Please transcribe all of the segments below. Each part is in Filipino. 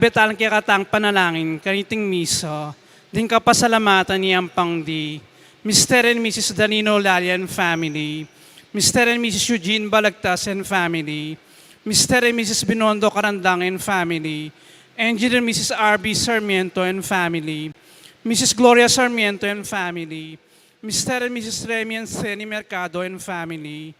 Betalang kikatang panalangin, kaniting miso, din kapasalamatan niyang pangdi, Mr. and Mrs. Danilo Lalian family, Mr. and Mrs. Eugene Balagtas and family, Mr. and Mrs. Binondo Carandang and family, Engineer Mrs. R.B. Sarmiento and family, Mrs. Gloria Sarmiento and family, Mr. and Mrs. Remy and Seni Mercado and family,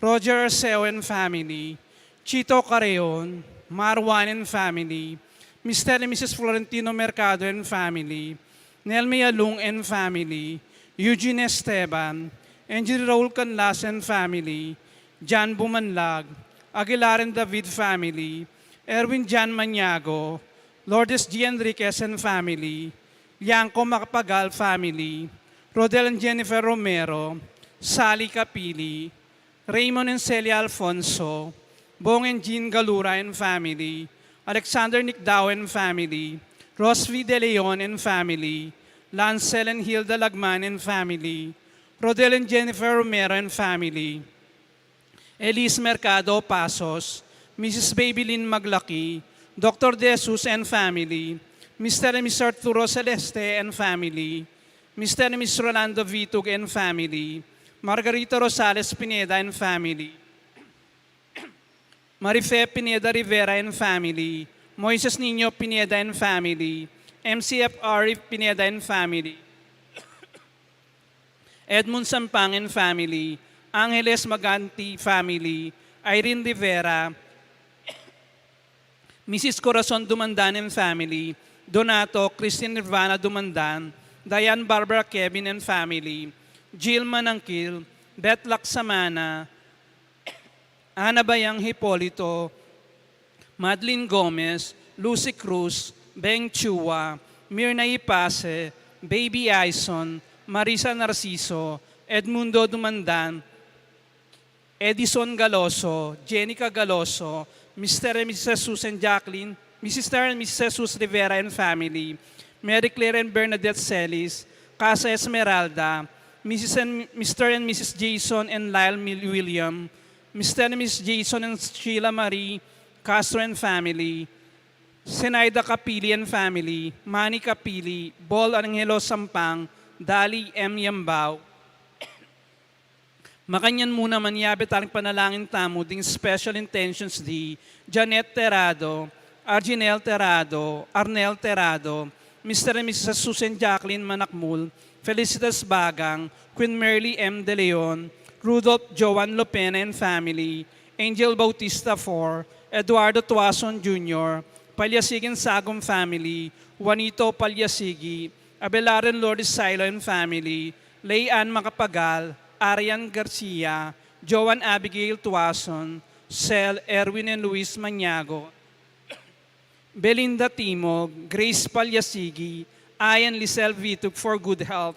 Roger Arceo and family, Chito Careon, Marwan and family, Mr. and Mrs. Florentino Mercado and family, Nelmi Alung and family, Eugene Esteban, Engineer Raul Canlas and family, John Bumanlag, Aguilar and David family, Erwin John Maniago, Lourdes G. Enriquez and family, Yanko Macapagal family, Rodel and Jennifer Romero, Sally Capili, Raymond and Celia Alfonso, Bong and Jean Galura and family, Alexander Nicdao and family, Rosvi De Leon and family, Lancel and Hilda Lagman and family, Rodel and Jennifer Romero and family, Elise Mercado Pasos, Mrs. Babylin Maglaki, Dr. De Jesus and family, Mr. and Mr. Arturo Celeste and family, Mr. and Ms. Rolando Vitug and family, Margarita Rosales Pineda and family, Marife Pineda Rivera and family, Moises Nino Pineda and family, MCF Arif Pineda and family, Edmund Sampang and family, Angeles Maganti family, Irene Rivera, Mrs. Corazon Dumandan and family, Donato Christine Nirvana Dumandan, Diane Barbara Kevin and family, Jill Manangkil, Beth Laksamana, Ana Bayang Hipolito, Madeline Gomez, Lucy Cruz, Beng Chua, Mirna Ipase, Baby Aison, Marisa Narciso, Edmundo Dumandan, Edison Galoso, Jenica Galoso, Mr. and Mrs. Susan Jacqueline, Mrs. and Mrs. Jesus Rivera and family, Mary Claire and Bernadette Celis, Casa Esmeralda, Mr. and Mrs. Jason and Lyle William, Mr. and Mrs. Jason and Sheila Marie Castro and family, Senaida Capili and family, Manny Capili, Bol Angelo Sampang, Dali M. Yambao. Makanyan muna manyabit ang panalangin tamo ding special intentions di Janet Terrado, Arginel Terrado, Arnel Terrado, Mr. and Mrs. Susan Jacqueline Manakmul, Felicitas Bagang, Queen Merly M. De Leon, Rudolph Joan Lopena and family, Angel Bautista IV, Eduardo Tuason Jr., Palyasigan Sagom family, Juanito Palyasigi, Abelaren Lourdes Silo and family, Layan Macapagal, Arian Garcia, Joan Abigail Tuason, Sel Erwin and Luis Maniago, Belinda Timog, Grace Palyasigi, Ayan Lisel Vitug for good health,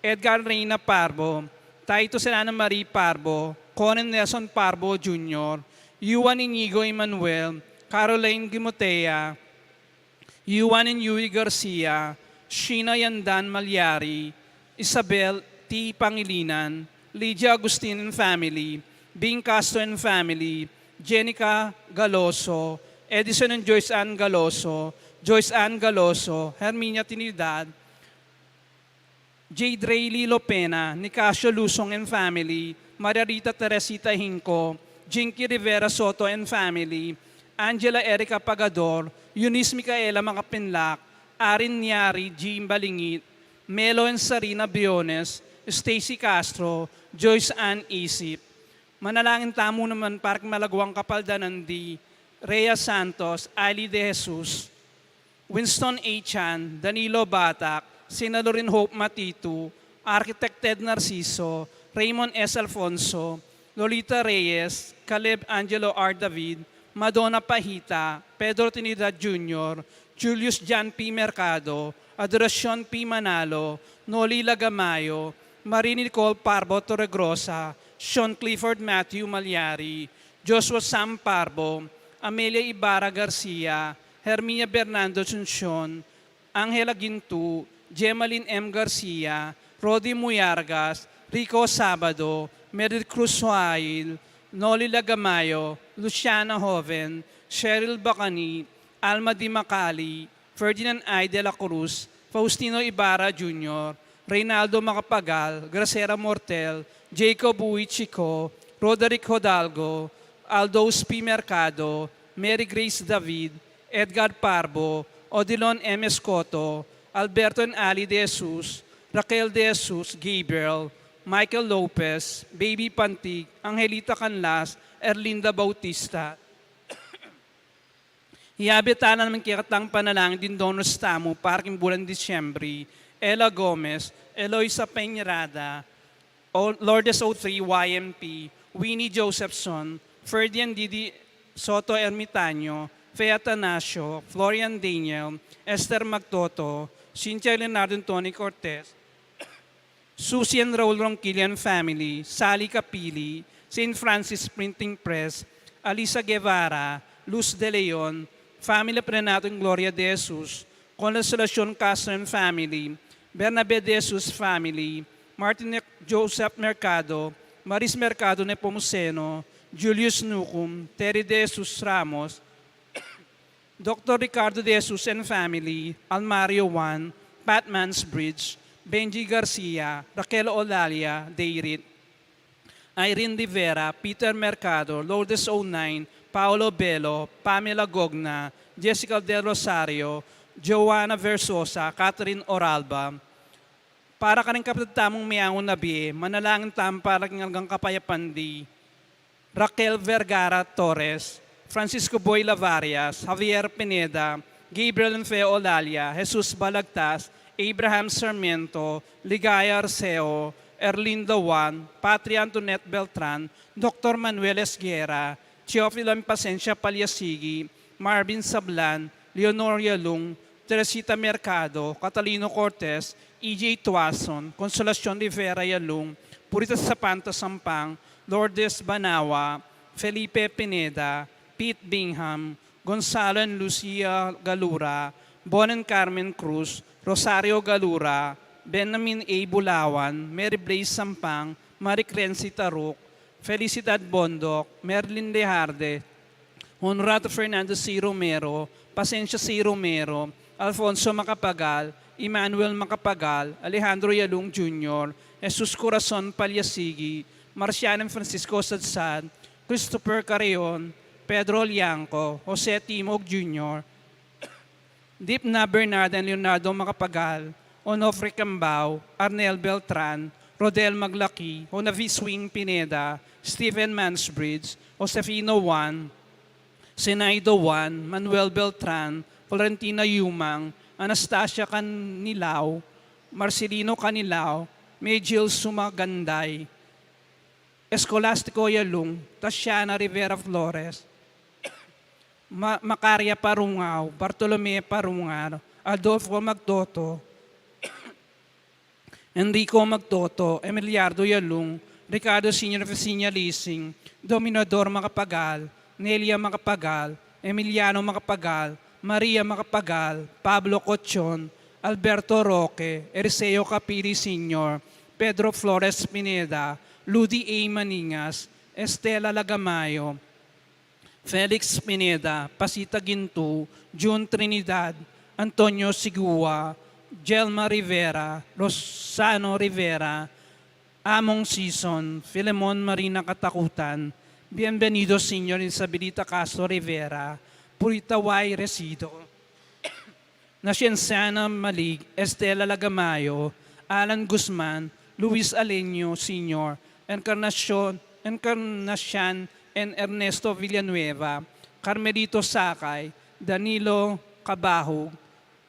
Edgar Reyna Parbo, Taito Serana Marie Parbo, Conan Nelson Parbo Jr., Yuan Inigo Emmanuel, Caroline Gimotea, Yuan and Yui Garcia, Sheena Yandan Malyari, Isabel T. Pangilinan, Lydia Agustin and family, Bing Castro and family, Jenica Galoso, Edison and Joyce Ann Galoso, Joyce Ann Galoso, Herminia Trinidad, Jade Rayleigh Lopena, Nicasio Lusong and family, Margarita Teresita Hinco, Jinky Rivera Soto and family, Angela Erica Pagador, Eunice Micaela Makapinlak, Arin Nyari, Jim Balingit, Melo and Sarina Biones, Stacy Castro, Joyce Ann Isip. Manalangin tamo naman parang malagwang kapaldanan di Rhea Santos, Ali De Jesus, Winston A. Chan, Danilo Batak, Sinalorin Hope Matitu, Architect Ted Narciso, Raymond S. Alfonso, Lolita Reyes, Caleb Angelo R. David, Madonna Pahita, Pedro Trinidad Jr., Julius Jan P. Mercado, Adoracion P. Manalo, Noli Lagamayo, Marie Nicole Parbo Torregrosa, Sean Clifford Matthew Malyari, Joshua Sam Parbo, Amelia Ibarra Garcia, Herminia Bernardo Chuncion, Angela Gintu, Gemaline M. Garcia, Rodi Muyargas, Rico Sabado, Meryl Cruz Huail, Noli Lagamayo, Luciana Joven, Cheryl Bacani, Alma Di Macali, Ferdinand I. de la Cruz, Faustino Ibarra Jr., Reynaldo Macapagal, Gracera Mortel, Jacob Uy Chico, Roderick Hodalgo, Aldos P. Mercado, Mary Grace David, Edgar Parbo, Odilon M. Escoto, Alberto and Ali De Jesus, Raquel De Jesus, Gabriel, Michael Lopez, Baby Pantig, Angelita Canlas, Erlinda Bautista. Iabitana naman kikatang panalangin din Donos Tamo, parking bulan Disyembre, Ella Gomez, Eloisa Peñrada, Lourdes O3, YMP, Winnie Josephson, Ferdian Didi Soto Ermitaño, Fe Atanasio, Florian Daniel, Esther Magtoto, Cynthia Leonardo Tony Cortez, Susie and Raul Ronquillian Family, Sally Capili, St. Francis Printing Press, Alisa Guevara, Luz De Leon, Family Prenato and Gloria De Jesus, Consolacion Castro and Family, Bernabe De Jesus Family, Martin Joseph Mercado, Maris Mercado Nepomuceno, Julius Nucum, Terry De Jesus Ramos, Dr. Ricardo De Jesus and Family, Almario Juan, Pat Mansbridge, Benji Garcia, Raquel Olalia, Deirit, Irene Rivera, Peter Mercado, Lourdes 09, Paolo Bello, Pamela Gogna, Jessica Del Rosario, Joanna Versosa, Catherine Oralba. Para ka rin kapitatamong miyangon na biye, manalangin para hanggang kapayapandi, Raquel Vergara Torres, Francisco Boy Lavarias, Javier Pineda, Gabriel Enfeo Olalia, Jesus Balagtas, Abraham Sarmiento, Ligaya Arceo, Erlinda Juan, Patria Antoinette Beltran, Dr. Manuel Esguera, Teofilo Pasensya Palyasigi, Marvin Sablan, Leonoria Lung, Teresita Mercado, Catalino Cortez, E.J. Tuason, Consolacion Rivera Yalung, Puritas Sapanta Sampang, Lourdes Banawa, Felipe Pineda, Pete Bingham, Gonzalo and Lucia Galura, Bon and Carmen Cruz, Rosario Galura, Benjamin A. Bulawan, Mary Blaze Sampang, Marie Crency Taruk, Felicidad Bondok, Merlin Lejarde, Honorato Fernando C. Romero, Pasensya C. Romero, Alfonso Macapagal, Emmanuel Macapagal, Alejandro Yalung Jr., Jesus Corazon Palyasigi, Marciano Francisco Sadsad, Christopher Carreon, Pedro Lianco, Jose Timog Jr., Dipna Bernard and Leonardo Macapagal, Onofre Cambao, Arnel Beltran, Rodel Maglaki, Honavi Swing Pineda, Stephen Mansbridge, Josefino Juan, Senaido Juan, Manuel Beltran, Florentina Yumang, Anastasia Canilao, Marcelino Canilao, Megil Sumaganday, Escolastico Yalung, Tatiana Rivera Flores, Macaria Parungao, Bartolome Parungar, Adolfo Magtoto, Enrico Magtoto, Emiliardo Yalung, Ricardo Sr. Vecina Lising, Dominador Macapagal, Nelia Macapagal, Emiliano Macapagal, Maria Macapagal, Pablo Cochon, Alberto Roque, Erseo Capiri Sr., Pedro Flores Pineda, Ludi A. Maningas, Estela Lagamayo, Felix Pineda, Pasita Gintu, June Trinidad, Antonio Sigua, Jelma Rivera, Rosano Rivera, Among Season, Filemon Marina Katakutan, Bienvenido Sr. Isabelita Castro Rivera, Purita Y. Resido, Nascienziana Malig, Estela Lagamayo, Alan Guzman, Luis Alenio Sr., Encarnacion and Ernesto Villanueva, Carmelito Sakay, Danilo Cabahog,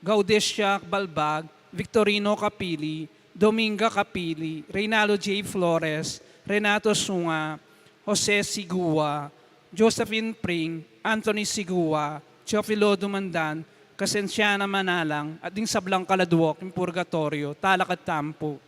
Gaudesia Balbag, Victorino Capili, Dominga Capili, Reynaldo J. Flores, Renato Sunga, Jose Sigua, Josephine Pring, Anthony Sigua, Teofilo Dumandan, Kasensyana Manalang, at ding Sablang Kaladwok, yung Purgatorio, Talak at Tampo.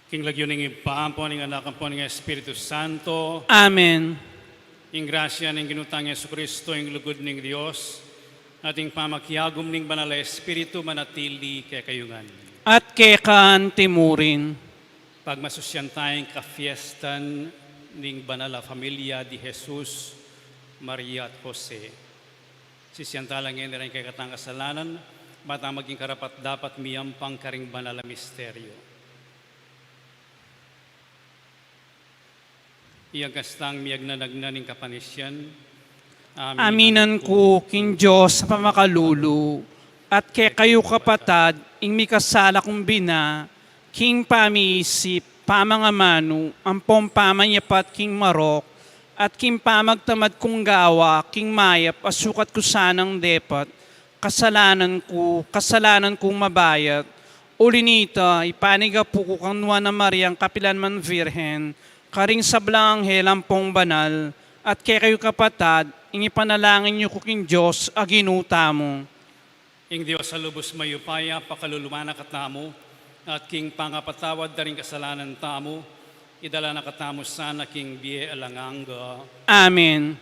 King lagyo ning ipaampo ning anak po ning Espiritu Santo, Amen. ing grasya ning ginutang Yesu Kristo, ing lugod ning Dios, ating pamakyagom ning banal na Espiritu manatili kay kayungan. At kekan timurin. Pagmasusyan tayong kafiestan ning banal na familia di Jesus, Maria at Jose. Sisyantalang ngayon rin kay katang kasalanan, matang maging karapat dapat miyampang karing banal na misteryo. Iyang kastang miyag na nagnaning kapanisyan. Aminan ko king Diyos sa pamakalulu, at kay kayo kapatad, ing mikasala kong bina, king pamiisip, pamangamano, ampong pamanyapat king marok, at king pamagtamad kong gawa, king mayap, asukat ko sanang depat, kasalanan kong mabayat, ulinita, ipaniga po ko kang Nuana Mariang kapilanman virhen, karing sablang anghelang pong banal, at kay kayo kapatad, ing ipanalangin niyo ko king Diyos, aginuta mo. Ing Dios sa lubos mayupaya, pakalulumana katamo, at king pangapatawad daring kasalanan tamo, idala na katamo sana king biye alanganga. Amen.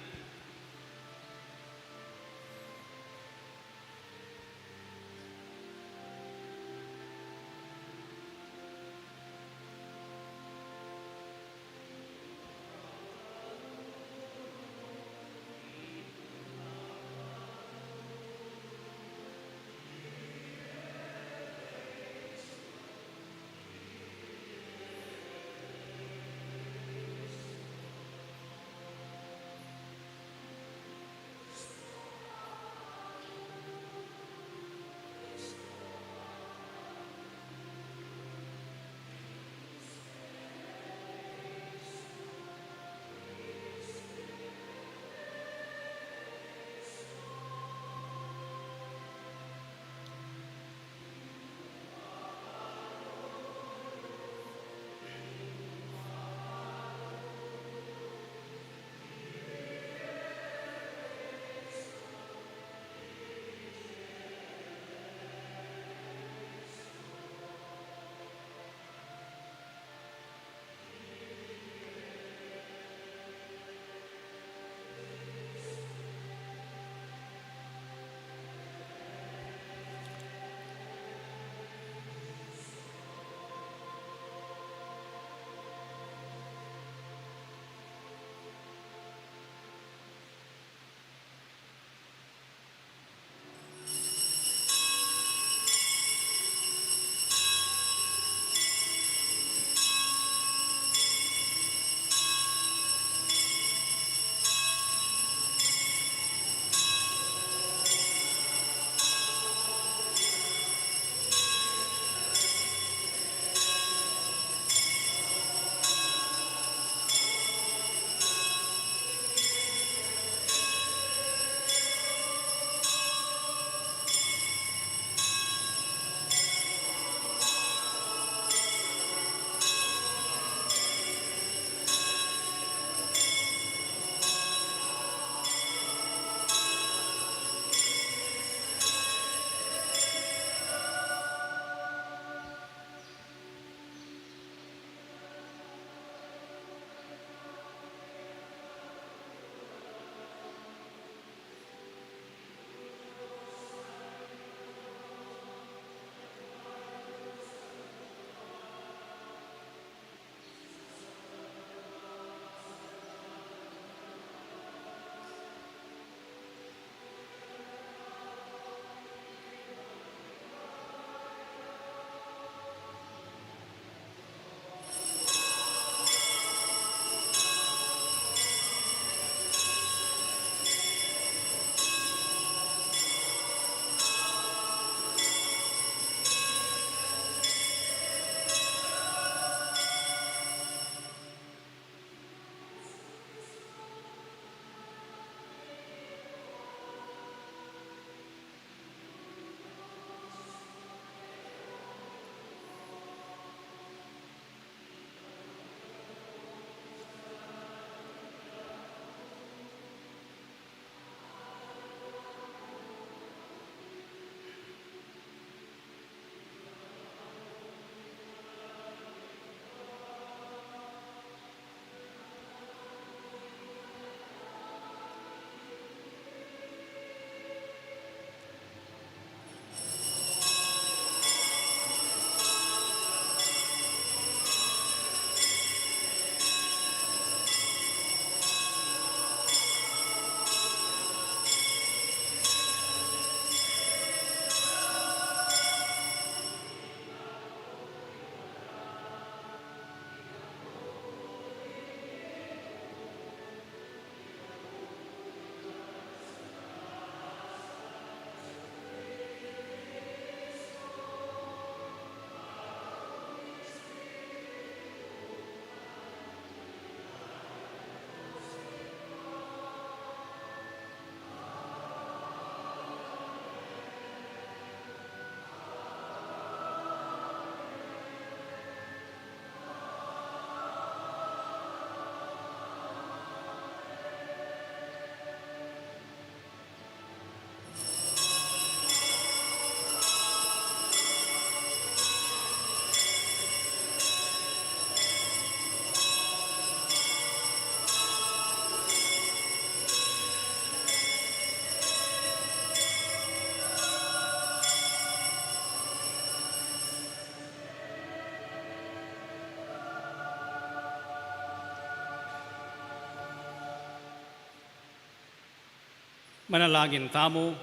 Manalangin tamo.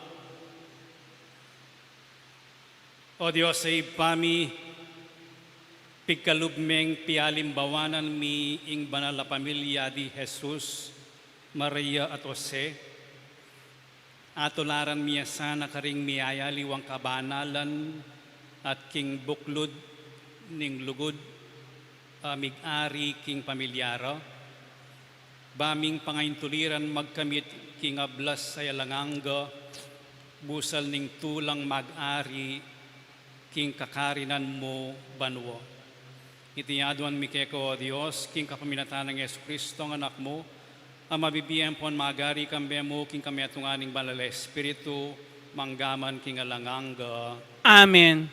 O Diyos, sa ipami, pigkalubmeng pialimbawanan mi ing banal na pamilya di Jesus, Maria at Jose, atularan miya sana karing miyayaliwang kabanalan at king buklod ning lugod, mig-ari king pamilyara, baming pangaintuliran magkamit king ablas sa yalanganga, busal ning tulang mag-ari king kakarinan mo banwa. Itiyaduan mi keko, O Diyos, king kapaminatan ng Yesu Kristo ng anak mo, ang mabibiyan po magari kambe mo king kami atunganing banal na Espiritu, manggaman king alanganga. Amen.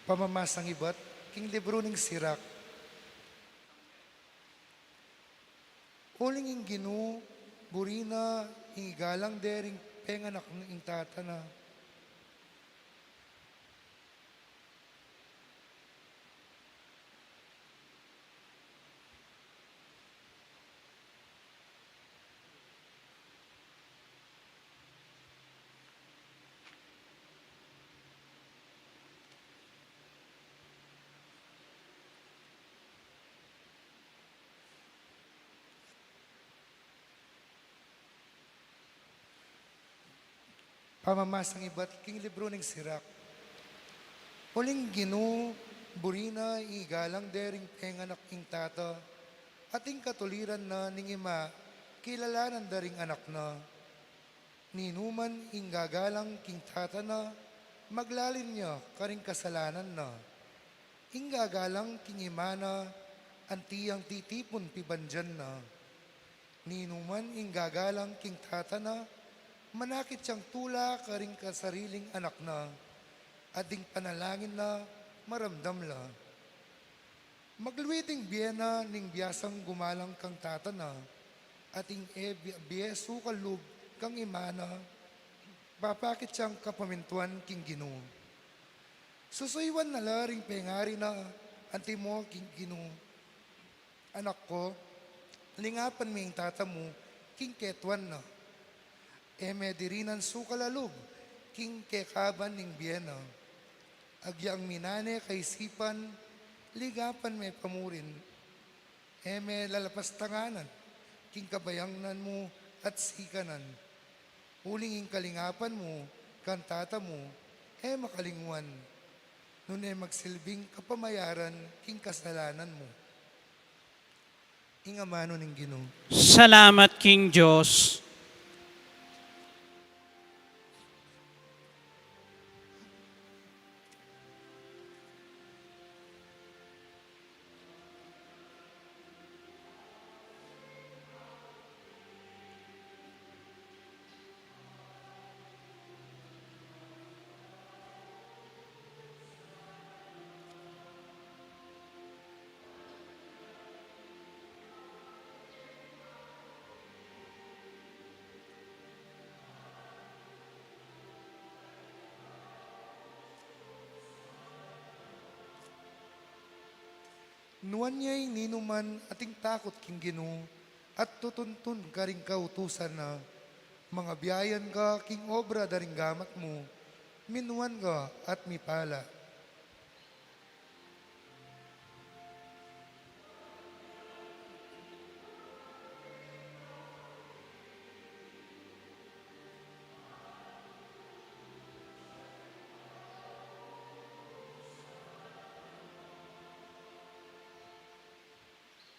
Pamamasang ibat, king libro ning sirak. Uling ing ginu, burina, ing igalang dering penganak ng ing tatana. Pamamasang ibat, king libro ning sirak. Uling ginu, burina, ing igalang dering penganak ing tata. Ating katuliran na ning ima, kilalanan daring anak na. Ninuman ing gagalang king tata na, maglalin niya karing kasalanan na. Ing gagalang king ima na, antiyang titipon pibandyan na. Ninuman ing gagalang king tata na, manakit siyang tula karing kasariling anak na, ading panalangin na maramdam la. Magluwiting biyena ning biyasang gumalang kang tatana, ating biyesu kalub kang imana, papakit siyang kapamintuan king ginu. Susuywan na laring pengari na, anti mo king ginu. Anak ko, lingapan mo yung tata mo, king ketwan na. Eme dirinan sukalalub, king kekaban ning biyena. Agyang minane kay sipan, ligapan may pamurin. Eme lalapas tanganan, king kabayangnan mo at sikanan. Uling ing kalingapan mo, kantata mo, makalingwan. Nun magsilbing kapamayaran, king kasalanan mo. Ing amano ning Ginoo. Salamat, King Diyos. Nuwan niya'y ninuman ating takot king Ginoo, at tutuntun ka rin kautusan na, mga biyayan ka king obra daring gamat mo, minuan ka at mipala.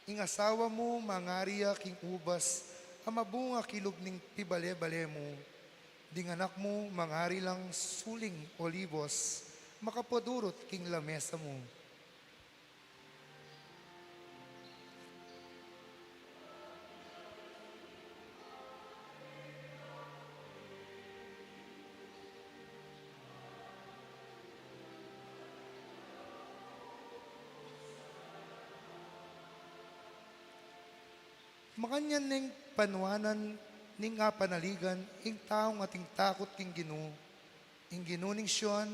Ing asawa mo, mangariya king ubas, amabunga kilog ning pibale-bale mo. Ding anak mo, mangari lang suling olibos, makapodurot king lamesa mo. Makanyan ning panuanan ning nga panaligan, ing taong ating takot king Ginoo. Ing ginuning siyon,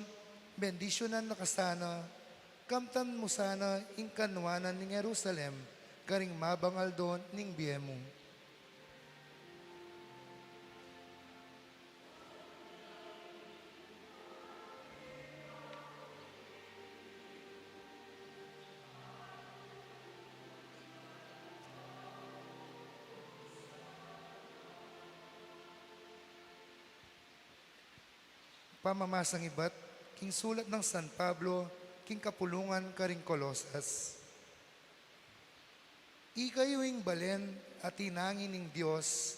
bendisyonan nakasana, kamtan mo sana ing kanwanan ning Jerusalem, karing mabangal doon ning biyemo. Pamamasang ibat, king sulat ng San Pablo, king kapulungan karing Kolosas. Ikayo'ing balen at tinangin ng Diyos,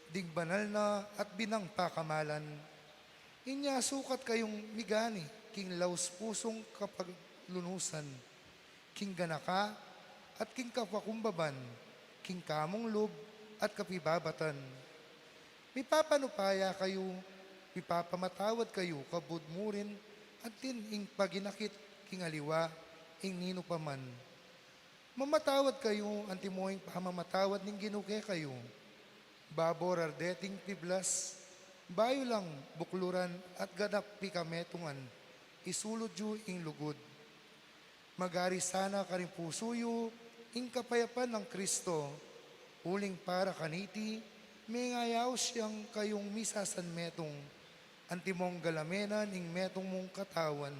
dig banal na at binang pakamalan. Inya sukat kayong migani, king laus pusong kapaglunusan, king ganaka at king kapakumbaban, king kamong lub at kapibabatan. Mipapanupaya kayo, mipapamatawad kayo, kabudmurin, at tin ing paginakit, king aliwa, ing nino paman. Mamatawad kayo, antimoing pamamatawad ning ginuke kayo. Babor ardeting piblas, bayo lang bukluran at gadap pikametungan, isulod yu ing lugod. Magari sana karing pusuyo, ing kapayapan ng Kristo, uling para kaniti, may ngayaw siyang kayong misasan metong, antimong galamenan ing metong mong katawan.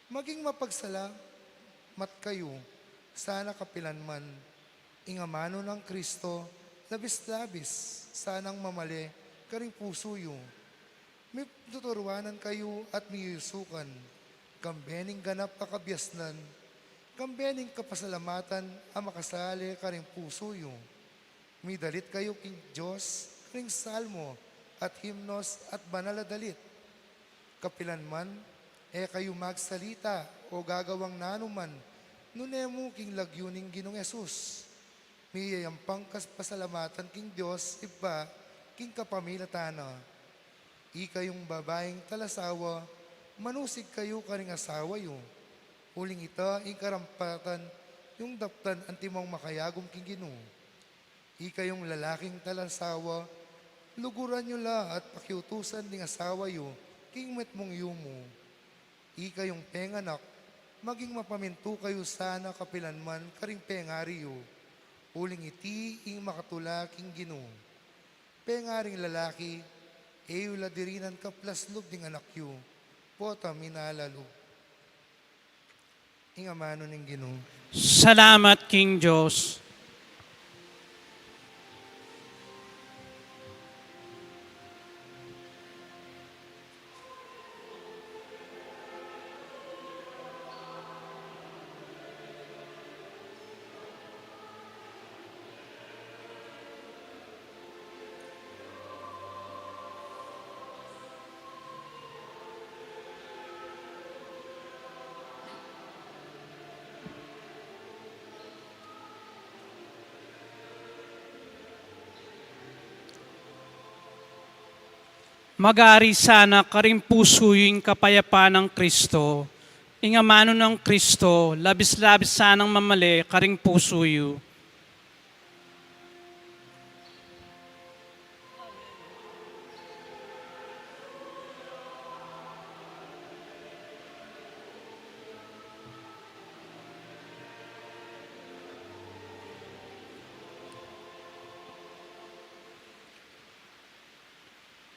Maging mapagsala, mat kayo, sana kapilanman, ing amano ng Kristo, labis-labis, sanang mamali, karing pusuyo. May tuturwanan kayo at miyusukan, kambening ganap akabyasnan, kambening kapasalamatan, ang makasali karing pusuyo. May dalit kayo king Diyos, karing salmo, at himnos at banal na dalit. Kapilanman, kayo magsalita o gagawang nanuman, nunemo king lagyuning Ginong Yesus. Miyayampang pasalamatan king Diyos, iba, king kapamilatana. Ikayong babaeng talasawa, manusig kayo karing asawa yo. Uling ita, ing karampatan, yung daptan antimong makayagom king Ginoo. Ikayong lalaking talasawa, luguran nyo la at pakiutusan ng asawa yo, king met mong yumo. Ikayong penganak, maging mapaminto kayo sana kapilanman karing pengari yo. Uling iti ing makatula king Ginoo. Pengaring lalaki, eyo ladirinan kaplaslog ding anak yo, pota minalalo. Ing amano ning Ginoo. Salamat, King Diyos. Magari sana karing puso yung kapayapaan ng Kristo. Ingamano ng Kristo, labis-labis sanang mamali karing puso yu.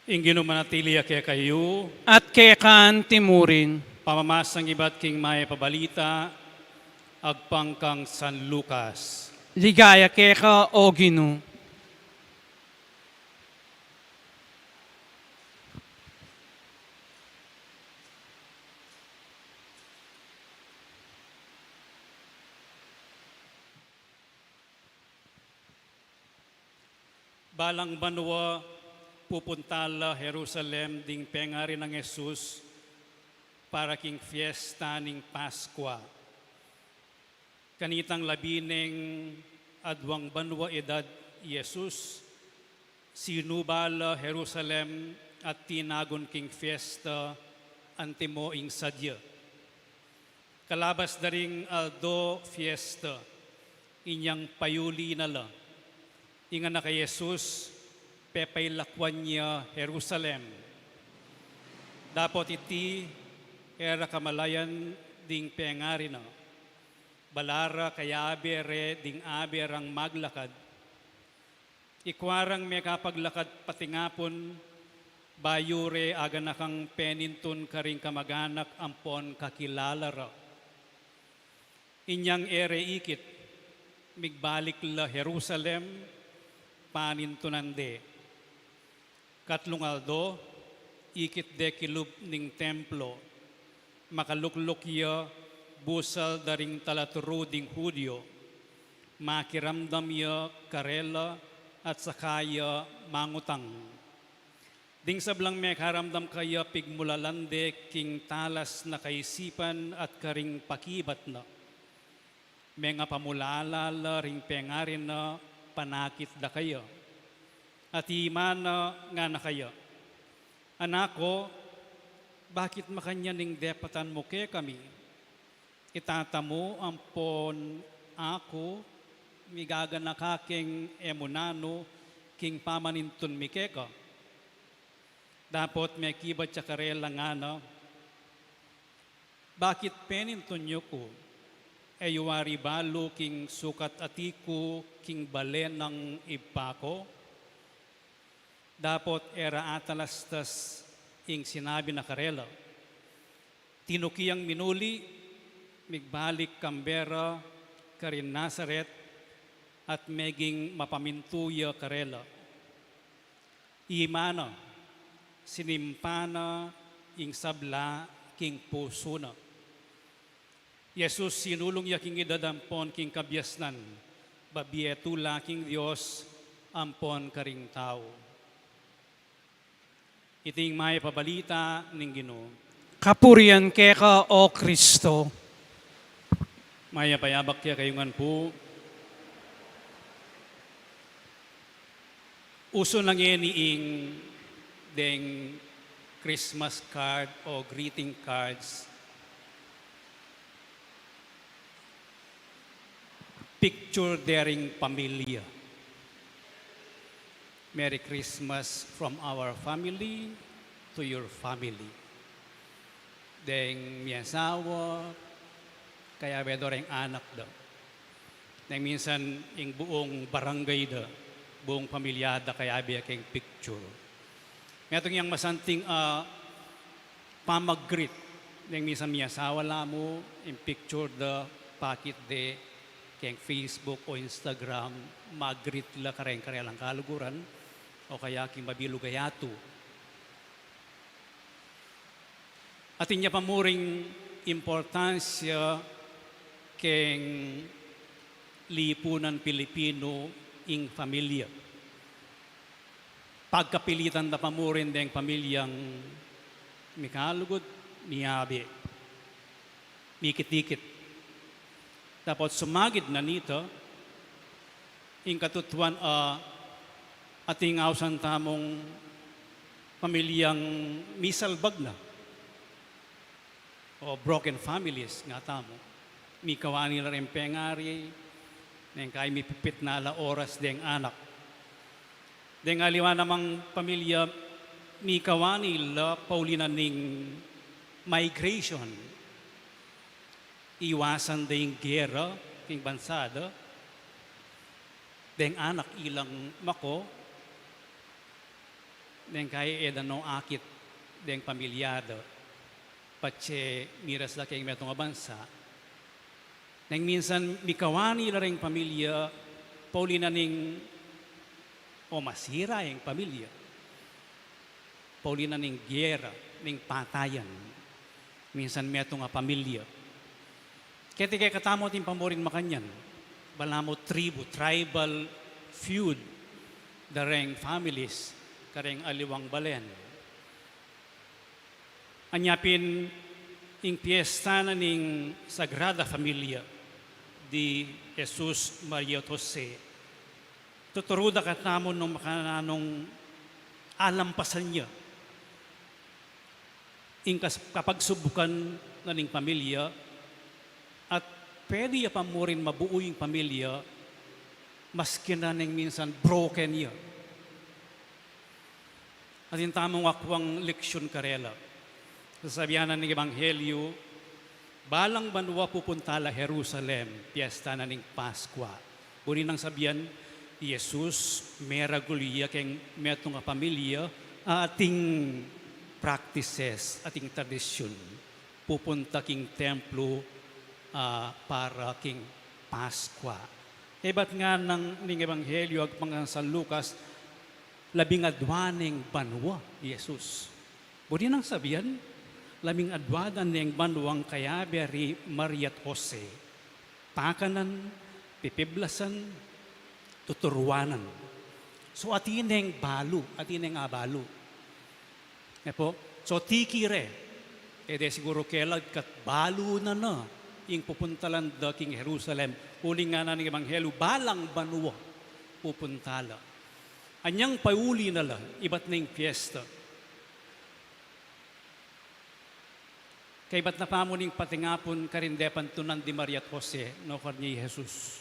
Ing ginumanatili kaya kayo, At kekan timurin, pamamasang iba't king may pabalita, agpangkang San Lucas. ligaya keka o Ginoo. Balang banwa, pupuntala Jerusalem ding pengari ng Jesus para king fiesta ning Paskwa. Kanitang labining adwang banwa edad Jesus, sinubala Jerusalem at tinagon king fiesta antimo ing sadya. Kalabas daring aldo fiesta, inyang payuli na la. Inga na kay Jesus, pepailakwan niya Jerusalem. Dapat iti era kamalayan ding pengari na. Balara kaya abere ding aberang maglakad. Ikwarang may kapaglakad patingapon, bayure aga na kang penintun karing kamaganak ampon kakilalara. Inyang ere ikit, migbalik la Jerusalem, panintunande. Katlungaldo, ikit de kilub ning templo, makaluklukya busal daring talaturo ding Hudyo, makiramdam ya karela at sakaya mangutang. Ding sablang may karamdam kaya pigmulalande king talas na kaisipan at karing pakibat na. May nga pamulalala ring pengarin na panakit da kaya. At imana nga na kaya. Anako, bakit makanya ning depatan mo ke kami? Itatamo ampon ako, migaga na kaking emunano, king pamanintun mikeka. Dapat may kibat siya karela nga na, bakit penintun nyo ko? Ayuwari balo king sukat atiku, king balen ng ipako? Dapat era atalastas ing sinabi na karela. Tinukiyang minuli, migbalik Canberra, karin Nazaret, at meging mapamintuya karela. Imana, sinimpana, ing sabla, king puso na. Jesus sinulong ya king idadampon king kabyasnan, babietula king Diyos, ampon karing tao. Iting may pabalita ning Ginoo. Kapurian keka o Kristo. Maya payabak kaya kayungan po. Uso lang ing deng Christmas card o greeting cards. Picture daring pamilya. Merry Christmas from our family to your family. Deng miyasawa, kaya bedoreng anak da. Deng minsan ing buong barangay da, buong pamilyada kaya biya keng picture. Metong yang masanting pamag-greet. Deng minsan miyasawa lamo, in picture da, pakit de, keng Facebook o Instagram, mag-greet la kareng-karelang kaluguran, o kaya king mabilugayato. At inya pamuring importansya keng lipunan Pilipino ing pamilya. Pagkapilitan na pamurin deng pamilyang mikalugod, miyabi, mikit-ikit. Dapat sumagid na nito, ing katutuan ating awsan tamong pamilyang misalbag na o broken families nga tamo. Mikawani na rin pengari, neng kay mipipit na ala oras deng anak. Deng aliwa namang pamilya, mikawani la paulinan ning migration. Iwasan deng gera, king bansada, deng anak ilang mako, deng kay edano akit deng pamilyado, patse miras la keng metong bansa. Nang minsan mikawani la ring pamilya, paulina ning o masira yung pamilya. Paulina ning gera, ning patayan. Minsan metong pamilya. Kaya kay katamo tin pamorin makanyan. Balamo tribu, tribal feud, dareng families, kareng aliwang balen. Anyapin ing piyesta na ning Sagrada Familia di Jesus Maria Jose. Tuturuda katamon nung makananong alampasan niya. Ing kapag subukan na ning pamilya at pwede ya pamurin mabuo yung pamilya maski na ning minsan broken niya. At yung tamang akwang leksyon karela. Sasabihan ng Ebanghelyo, balang banwa pupunta la Jerusalem, piyesta na ning Paskwa. Buri nang sabihan, Jesus, meragulya keng metong pamilya, ating practices, ating tradisyon. Pupunta king templo para king Paskwa. Ba't nga ng Ebanghelyo ag mga San Lucas, labing adwaning banwa, Jesus. Budi nang sabihan, labing adwadan ng banwang kayaberi Maria at Jose. Pakanan, pipiblasan, tuturuanan. So atineng balu, atineng abalo. Po, so tikire, de siguro kelag kat balu na yung pupuntalan da king Jerusalem. Uling nga na ng Ebanghelyo, balang banwa pupuntala. Anyang pauli na la, iba't na yung fiesta. Kay ba't na pamuning patingapon karindepan tunan di Maria at Jose, no karni Jesus.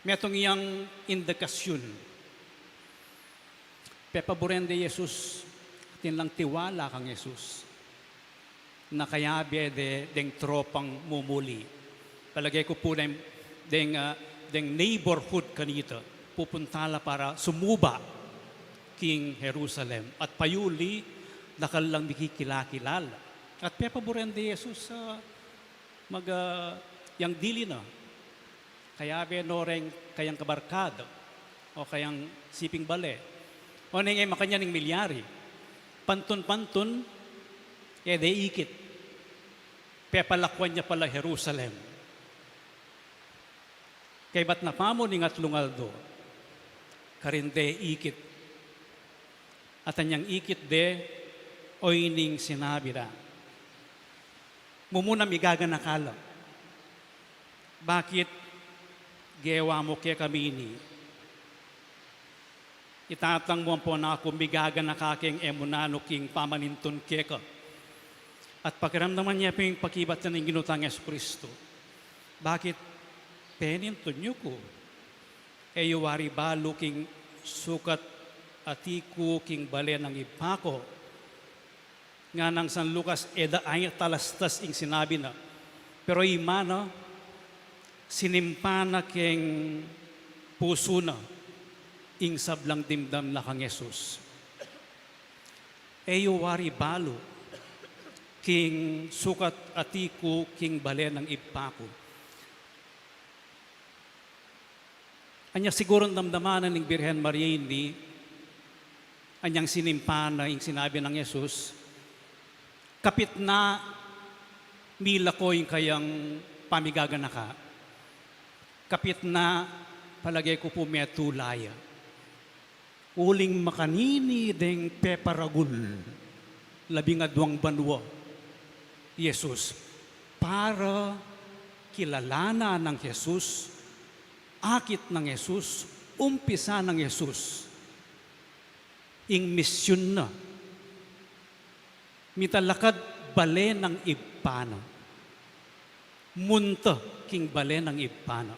Metong iyang indikasyon. Pepaboren de Jesus, tinlang tiwala kang Jesus. Na kaya de deng tropang mumuli. Palagay ko po deng neighborhood kanita, pupuntala para sumuba king Jerusalem. At payuli, nakalang mikikilakilala. At pepaboren de Jesus sa yang dili na. Kaya noreng kayang kabarkada o kayang siping bale. O nang makanya ng milyari. Pantun-pantun, de ikit. Pepalakwan niya pala Jerusalem. Kay ba't napamo ni Ngatlungaldo, karinde ikit. At anyang ikit de, oy ning sinabi na. Mumuna migaga nakala. Bakit gewa mo kaya kami ini? Itatang mo po na ako migaga na kaking emunano king pamanintun keka. At pakiramdaman niya po yung pakibat na ng ginutang Yesu Kristo. Bakit penintun niyo ko? Wari balo king sukat atiku king bale ng ipako. Nga ng San Lucas, eda ay talastas ing sinabi na. Pero imana, sinimpana king puso na ing sablang dimdam na kang Jesus. Wari balo king sukat atiku king bale ng ipako. Anya siguro damdamanan ng Birhen Maria hindi, anyang sinimpana ing sinabi ng Jesus, kapit na mila ko yung kayang pamigagan na ka. Kapit na palagay ko po may tulaya. Uling makanini deng peparagul, labing adwang banwa, Jesus, para kilalana ng Jesus, akit ng Jesus, umpisa ng Jesus, ing misyon na, mitalakad bale ng ibpana, munta king bale ng ibpana,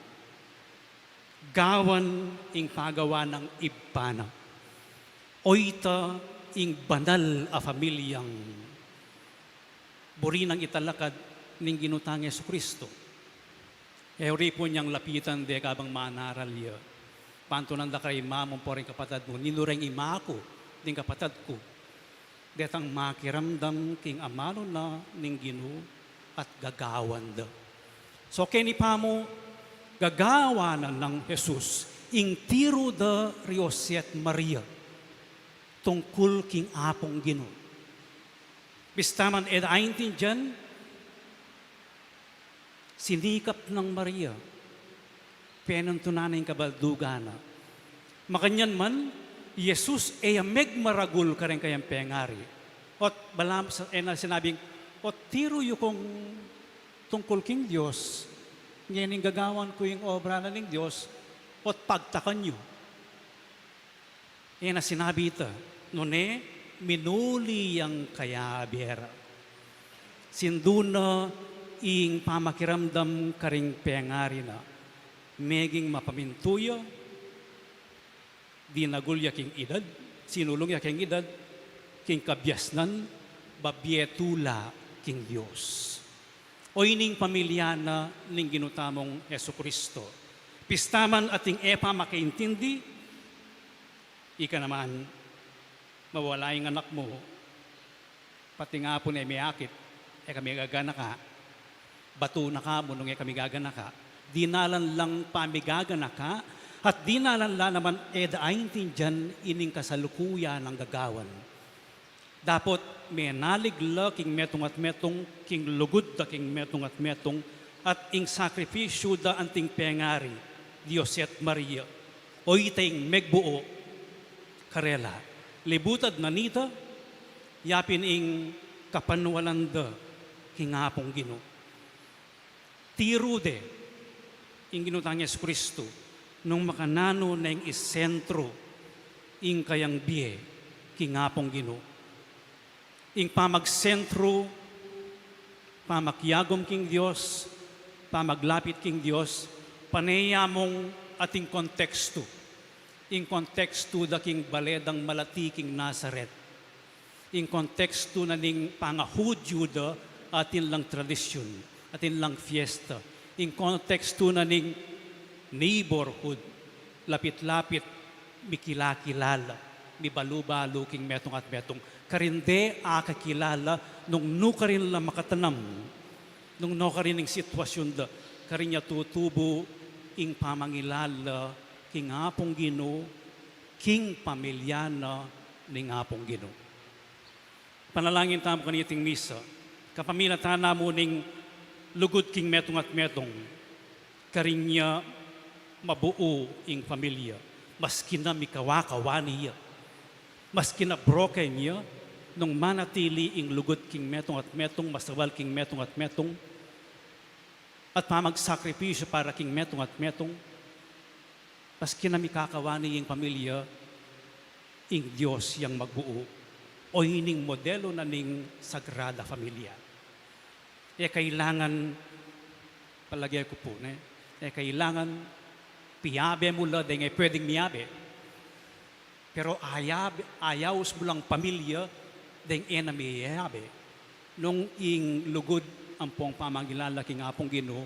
gawan ing pagawa ng ibpana, oyta ing banal a pamilyang buri ng italakad ning ginutang Yesu Kristo. Eri po niyang lapitan de kabang manaral ya. Pantunan da kay mamong po rin kapatad mo, ninureng ima ko, ding kapatad ko. Detang makiramdam king amano na ning Ginoo at gagawan da. So kini pa mo, gagawanan ng Jesus, ing tiro da Rioset Maria, tungkol king apong Ginoo. Bistaman edaintin dyan, sinikap ng Maria, penantunan ng kabaldugana. Makanyan man, Jesus ay megmaragul ka rin kayang pengari. Ot balam sa sinabing, ot tiro yu kong tungkol king Diyos, ngayon gagawan ko yung obra na ng Diyos, ot pagtakan nyo. Na sinabi ito, nune, minuli ang kayabera. Sinduna ing pamakiramdam karing pengari na meging mapamintuyo, di nagulya king edad, sinulong ya king edad, king kabyasnan, babietula king Diyos. O ining pamilyana ning ginutamong Yesu Kristo. Pistaman ating epa makaintindi, ika naman, mawala yung anak mo, pati nga po na may akit, kami gagana ka, bato na ka mo nung kami gagana ka, dinalan lang pamigagana ka, at dinalan lang naman daaintin dyan ining kasalukuya ng gagawan. Dapot may naligla king metong at metong, king lugod da king metong at metong, at ing sakripisyo da anting pengari, Diyos at Maria, o itayng megbuo, karela, libutad na nita, yapin ing kapanwalanda, kingapong Gino. Tirude, ing ginutang Yesu Kristo, nung makanano na ing isentro, ing kayang biye, kingapong Gino. Ing pamagsentro, pamakyagom king Diyos, pamaglapit king Diyos, panayamong ating konteksto. In konteksto da king baledang malati king Nazaret. In konteksto na ning pangahudyo da atin lang tradisyon, atin lang fiesta. In konteksto na ning neighborhood, lapit-lapit, mikilakilala, mi balu-balu king metong at metong. Karinde kakilala nung nukarin lang makatanam, nung nukarin ng sitwasyon da, karinya tutubo ing pamangilala, king apong Gino, king pamilyana ning apong Gino. Panalangin tamo kaniting misa, kapamilatan na mo ning lugod king metong at metong, karinya mabuo ing pamilya, maski na mikawakawani niya, maski na broken niya, nung manatili ing lugod king metong at metong, masawal king metong at metong, at pamagsakripisyo para king metong at metong, maski na mikakawani ing pamilya, ing Diyos yang magbuo, o hining modelo na ning Sagrada Familia. Kailangan, palagay ko po, kailangan piyabe mo la, dahil pwedeng miyabe, pero ayaw mo lang pamilya, dahil enamiyabe, nung ing lugod ang pong pamangilala king apong Gino,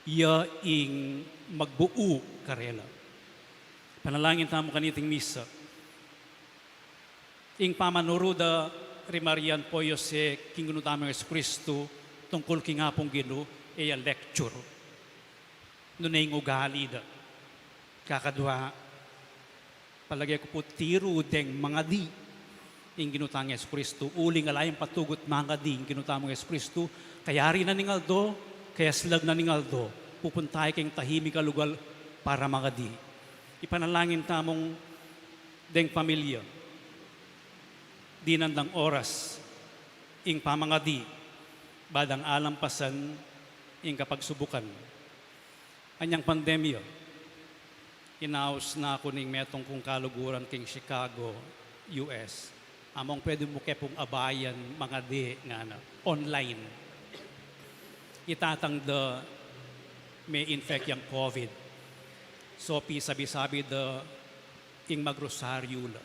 iya ing magbuo karela. Panalangin tamo kaniting misa. Ing pamanuruda rimarian po Yose king gunutamo Yesu Kristo tungkol king apong Gino iya lecture. Nung ing ugali da. Kakadwa, palagay ko po tiro deng mga di ing ginutang Yesu Kristo. Uling alayang patugot mga di ing ginutamo Yesu Kristo. Kayari na ningaldo, kaya slag na ningaldo, pupuntay kayong tahimik kalugal para mga di. Ipanalangin tamong deng pamilya, dinandang oras, ing pamangadi, badang alampasan, ing kapagsubukan. Anyang pandemya, inaos na ako ning metong kong kaluguran king Chicago, US. Among pwede mo kepong abayan mga di nga na, online. Itatang da may infect yung COVID. So, sabi-sabi da ing magrosaryo la.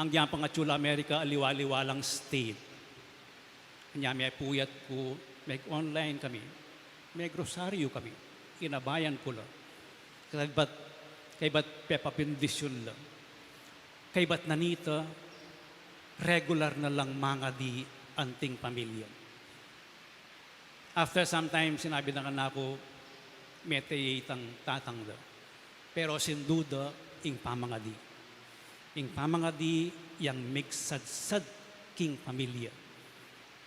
Ang diyan pang Chula America, aliwa-liwalang state. Kanya may puyat ko, may online kami, may grosaryo kami. Inabayan ko la. Kay ba't pepapindisyon la. Kay ba't nanita, regular na lang mga di anting pamilya. After some time, sinabi na kanako, metayitang tatangda. Pero sinduda, ing pamangadi. Ing pamangadi, yang migsadsad king pamilya.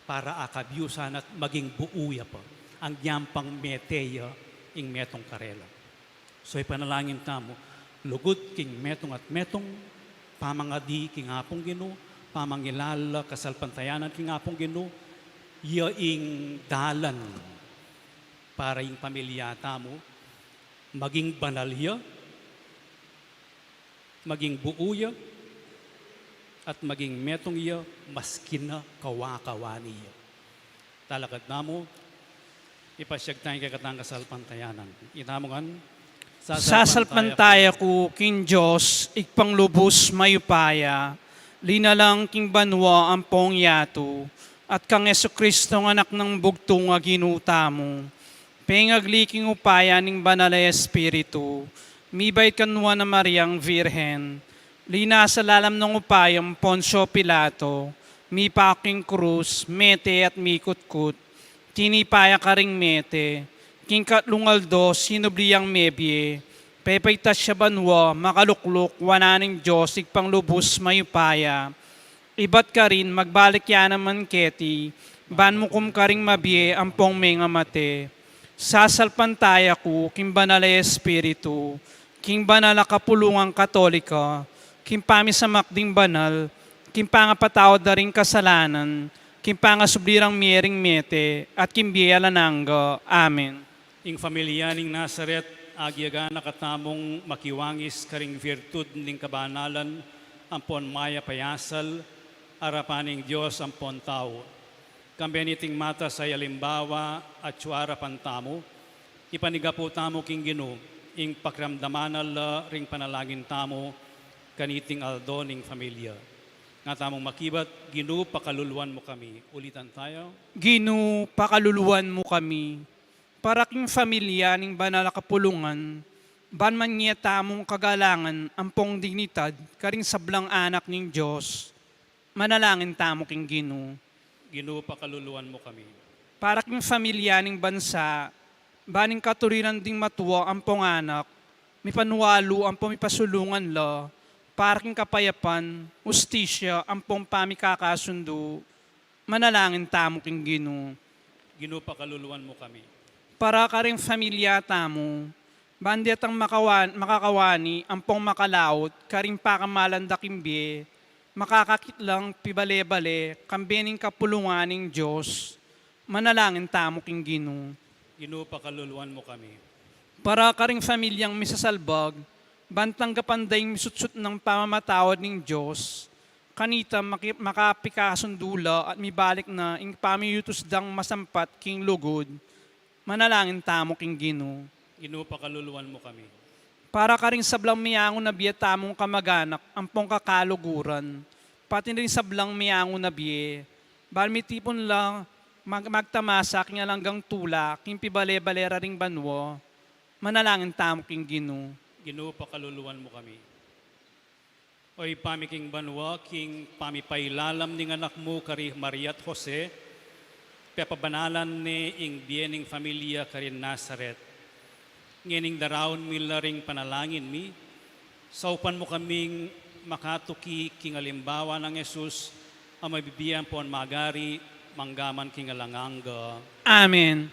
Para akabyusan at maging buuya pa. Ang yampang meteya, ing metong karela. So ipanalangin tamo, lugod king metong at metong, pamangadi king apong Gino, pamangilala kasalpantayanan king apong Gino, yaing dalan para yung pamilyata mo, maging banalya, maging buuya, at maging metong iya, maskin na kawakawani iya. Talakad na mo, ipasyag tayo kay katang kasalpantayanan. Inamongan, Sasalpantaya ko king Diyos, ikpang lubos mayupaya, linalang king banwa ang pong yato, at kang Kristo ng anak ng bugtong nga ginuta mo. Pengagliking upaya ning banal na Espiritu, mibay kanwa na Mariang Virhen, lina sa lalam ng upayang Poncio Pilato, mi paking krus, mete at mikutkut, tinipaya ka ring mete, king katlungaldo, sinubliyang mebye, pepaytas siya banwa, makalukluk, wananing Diyos, ikpang lubos mayupaya, ibat ka rin, magbalik yan naman keti, ban mo kum ka ring mabye, ampong mga mate, sasalpantaya ko, king banal na Espiritu, king banal na kapulungang katolika, king pamisamakding banal, king pangapatawad na ring kasalanan, king pangasublirang miering mete, at king biyalananga. Amen. Ing familia ning Nazaret, agyaga nakatamong makiwangis karing virtud ning kabanalan, ampon maya payasal, arapaning Diyos ampon tao. Kambeniting mata sa yalimbawa at suara pantamo, ipanigapo tamo king Gino, ing pakramdamanal ring panalangin tamo, kaniting aldo ning familia. Nga tamong makibat, Gino, pakaluluan mo kami. Ulitan tayo. Ginu, pakaluluan mo kami, para king familia ning banal na kapulungan, ban man niya tamong kagalangan, ampong dignidad, karing sablang anak ning Diyos, manalangin tamo king Ginu. Gino, pakaluluan mo kami. Para king familia ning bansa, baning katuriran ding matuwa ampong anak, mi panuwalo ampong mipasulungan la, para king kapayapan, ustisya, ampong pamikakasundo, manalangin tamo king Ginu. Gino, pakaluluan mo kami. Para ka rin familia tamo, bandiat ang makakawani, ampong makalaot, karing pakamaalanda kimbe, makakakitlang pibale-bale, kambening kapulunganing Diyos, manalangin tamo king Gino. Gino, pakaluluan mo kami. Para ka rin familyang misasalbag, bantang kapanday misutsut ng pamamatawad ng Diyos, kanita makapikasundula at mibalik na ing pamiyutos dang masampat king lugod, manalangin tamo king Gino. Gino, pakaluluan mo kami. Para ka rin sablang miyango na biya tamong kamaganak, ampong kakaluguran, pati rin sablang miyango na biye, balmitipon lang magtamasa king alanggang tula, king pibale-balera ring banwo, manalangin tamo king Gino. Gino, pakaluluan mo kami. Oy pamiking banwa, king pamipailalam ning anak mo kari Maria at Jose, pepabanalan ni ing biening familia karin Nazaret. Ngening darawon mila ring panalangin mi, saupan mo kaming makatuki king alimbawa ng Jesus, ang mabibiyan po ang magari, manggaman king alanganga. Amen.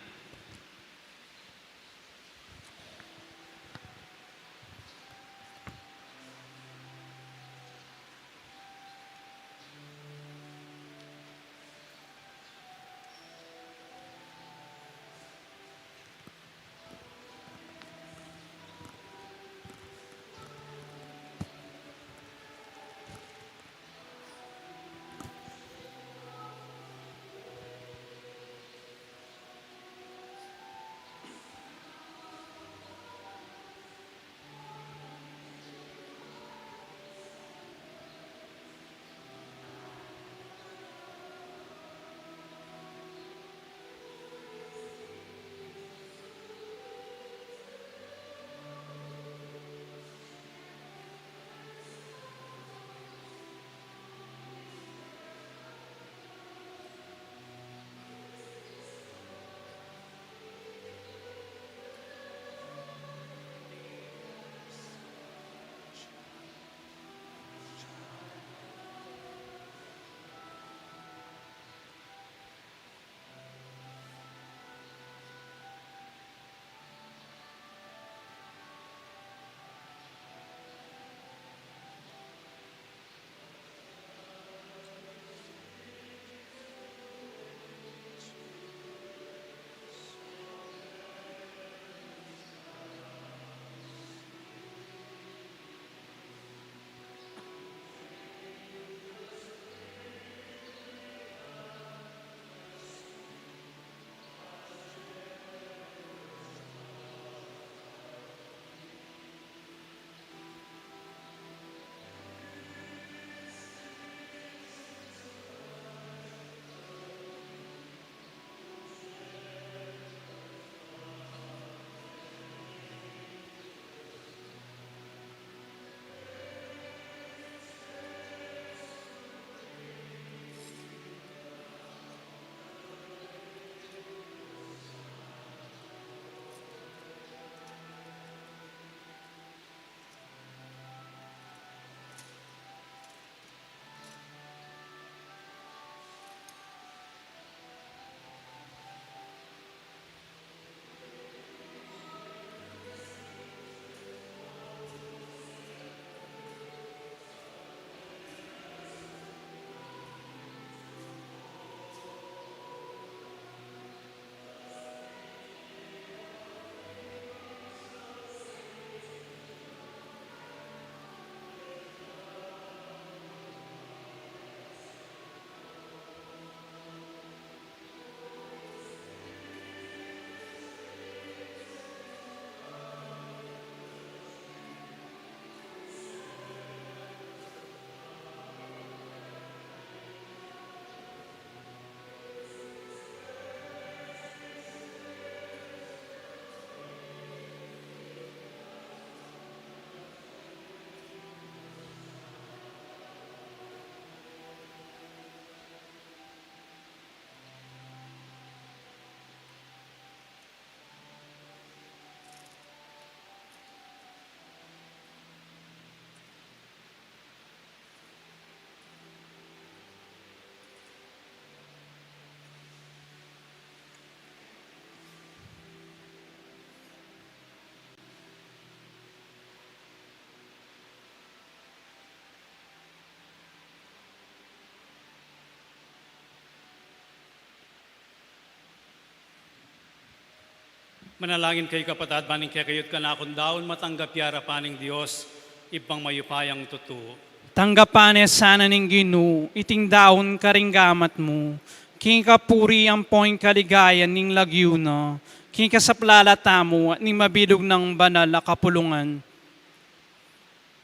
Manalangin kayo kapatid, maning kaya kayo't kanakon daon matanggap yara paning Diyos, ipang mayupayang tutuo. Tanggapan sana ning Ginoo, iting daon karinggamat mo. King kapuri ang poing kaligayan ning lagyuna. King kasaplalata mo at ning mabilog ng banal na kapulungan.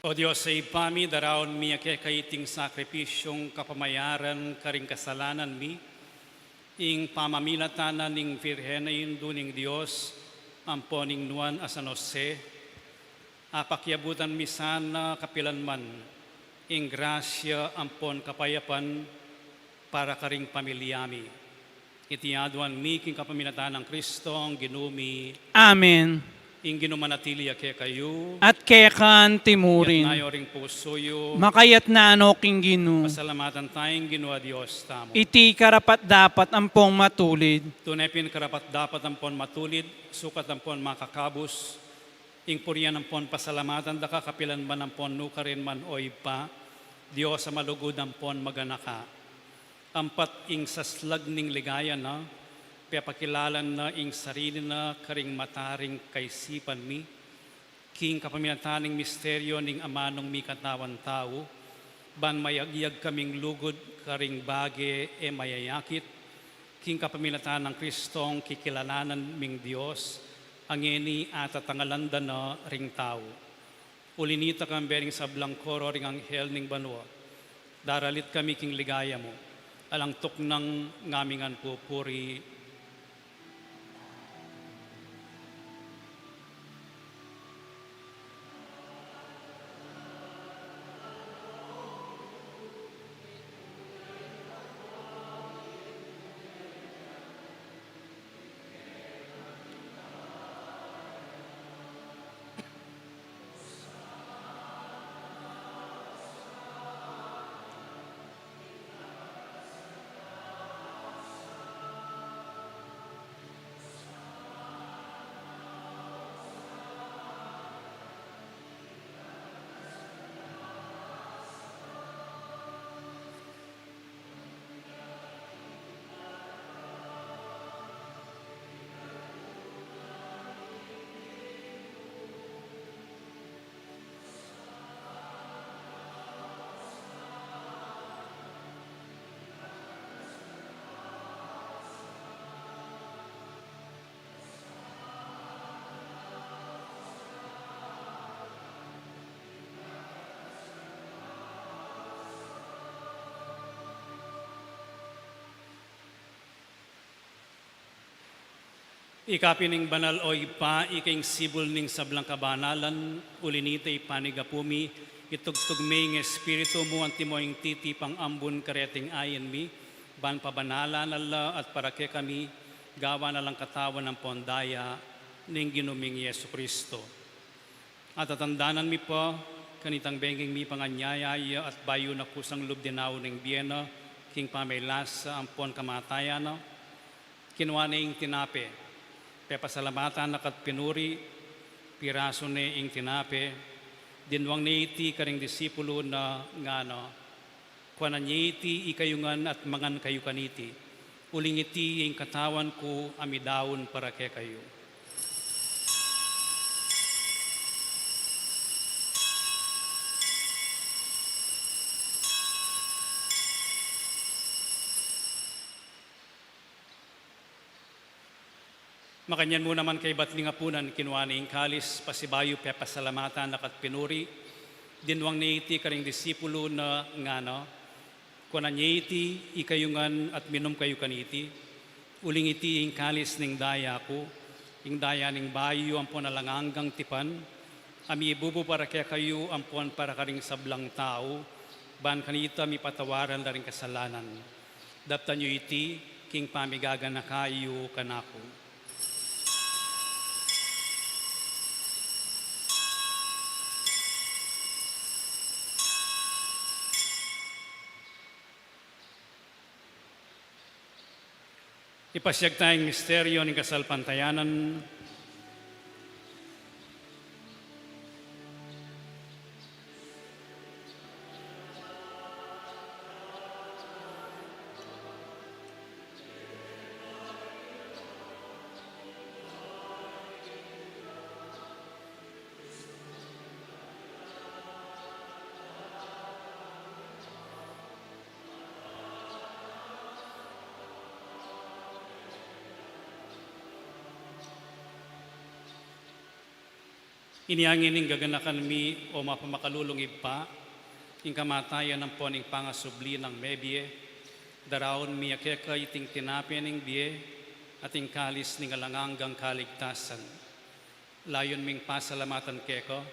O Diyos, sa ipami, daraon mi kaya kayiting sakripisyong kapamayaran karing kasalanan mi, ing pamamilatanan ning Virhen ning Diyos, amponing nuan a San Jose, apakyabutan mi sana kapilanman, ing grasya ampon kapayapan para karing pamilyami. Itiaduan mi king kapamilatan ng Kristo ang ginumi, Amen. ing ginumanatili kaya kayo, At kekan yat timurin. nayo ring pusoyo, Makayat na ano king Ginoo. pasalamatan tayong ginawa Diyos tamo. Iti karapat dapat ampong matulid. Tunay pin karapat dapat ampon matulid, sukat ampon makakabos, ing puriyan ampon pasalamatan da kapilan man ampon nukarin man oy pa, Diyos sa malugod ampon maganaka. Ampat ing saslag ning ligaya na, papakilalan na ing sarili na karing mataring kaisipan mi, king kapamilataning misteryo ning amanong mi katawan tao, ban mayagyag kaming lugod karing bage e mayayakit, king kapamilatan ng Kristong kikilalanan ming Diyos, angeni at tangalanda na ring tao. Ulinita kang bering sablang koro ring anghel ning banwa, daralit kami king ligaya mo, alang tuknang ngamingan pupuri. Ikapining banal o ipa, iking sibol ning sablang kabanalan, ulinitay panigapumi, itugtugmay ng espiritu mo, antimoing titi pang ambun kareting ayan mi, ban pabanalan ala at para ke kami, gawa na lang katawan ng pondaya, ning ginuming Yesu Kristo. At tatandanan mi po, kanitang benging mi panganyayaya at bayo na kusang lubdinaw ning biyena, king pamaylas sa ampon kamatayan, kinuha na ing tinape, pasalamatan na kat pinuri, piraso ne ing tinape, dinwang ne iti karing disipulo na ngano, kuanan niya iti ikayungan at mangan kayo kaniti, uling iti ing katawan ko amidawon para ke kayo. Makanyan mo naman kay batling apunan, kinuha ni kalis, pasibayo pasalamatan nakat pinuri, dinwang ni iti karing disipulo na ngano, kuanan niya iti ikayungan at minom kayo kaniti, uling iti ing kalis ning daya ko, ing daya ning bayo ampon alanganggang tipan, ami ibubo para kaya kayo ampon para karing sablang tao, ban kanita mi patawaran na ring kasalanan. Daptan nyo iti, king pamigaga na kayo kanako. Ipasyag tayong misteryo ng kasalpantayanan. Iniangin gaganakan mi o mapamakalulong pa, ing kamatayan ng poning pangasubli ng mebie, daraon mi akeka iting tinapya ng bie, ating kalis ning alanganggang kaligtasan. Layon ming pasalamatan keko,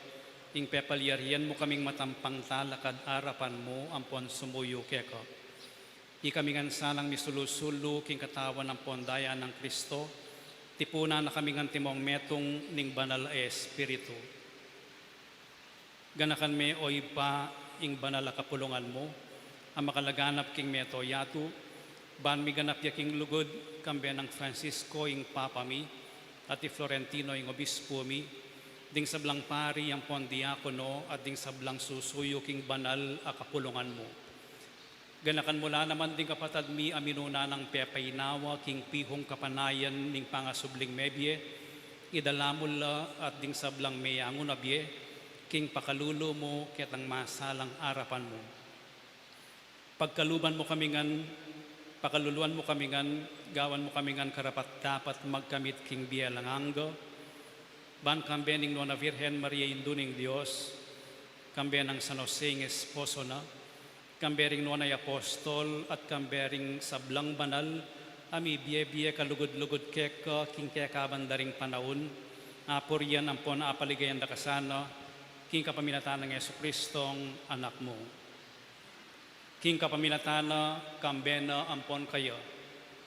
ing pepalyarian mo kaming matampang talakad arapan mo ampon sumuyo keko. Ikamingan sanang misulusulu king katawan ng pondaya ng Kristo, tipuna na kamingan timong metong ning banal espiritu. Ganakan me o ipa ing banal a kapulungan mo, ang makalaganap king meto yatu, ban mi ganap ya king lugod, kambe ng Francisco ing papa mi, at Florentino ing obispo mi, ding sablang pari ang pondiakono at ding sablang susuyo king banal a kapulungan mo. Ganakan mula naman ding kapatad mi aminuna ng pepaynawa king pihong kapanayan ning pangasubling mebye, idalamula at ding sablang mayangon abye, king pakalulo mo kitang masalang arapan mo. Pagkaluban mo kamingan, pakaluluan mo kamingan, gawan mo kamingan karapat dapat magkamit king bielanganggo, ban kambe ning Nona Virgen Maria Induning Dios, kambe ng San Jose ng esposo na, kambe ring Nonay Apostol at kambe ring sablang banal, ami biye-biye kalugod-lugod keka king kekabandaring panahon, apor yan ampon apaligayan da kasano, king kapaminatan ng Yesu Kristong anak mo. King kapaminatana, kambena ampon kayo.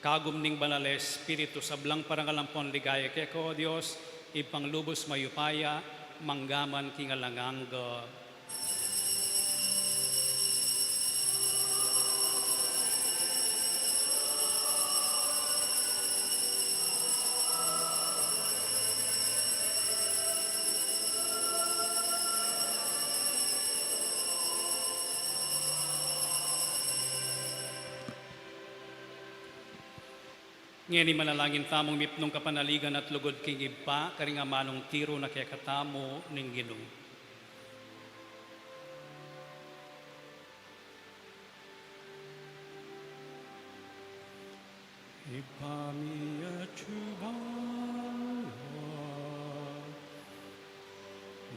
Kagum ning banal espiritu sablang parangalampon ligaya keko, Dios, ipanglubos mayupaya, manggaman king alangangga. Ngeni manalangin tamong mipnong kapanaligan at lugod king iba, karing amanong tiro na kaya katamo ning Ginoo. Ipamia chubawa,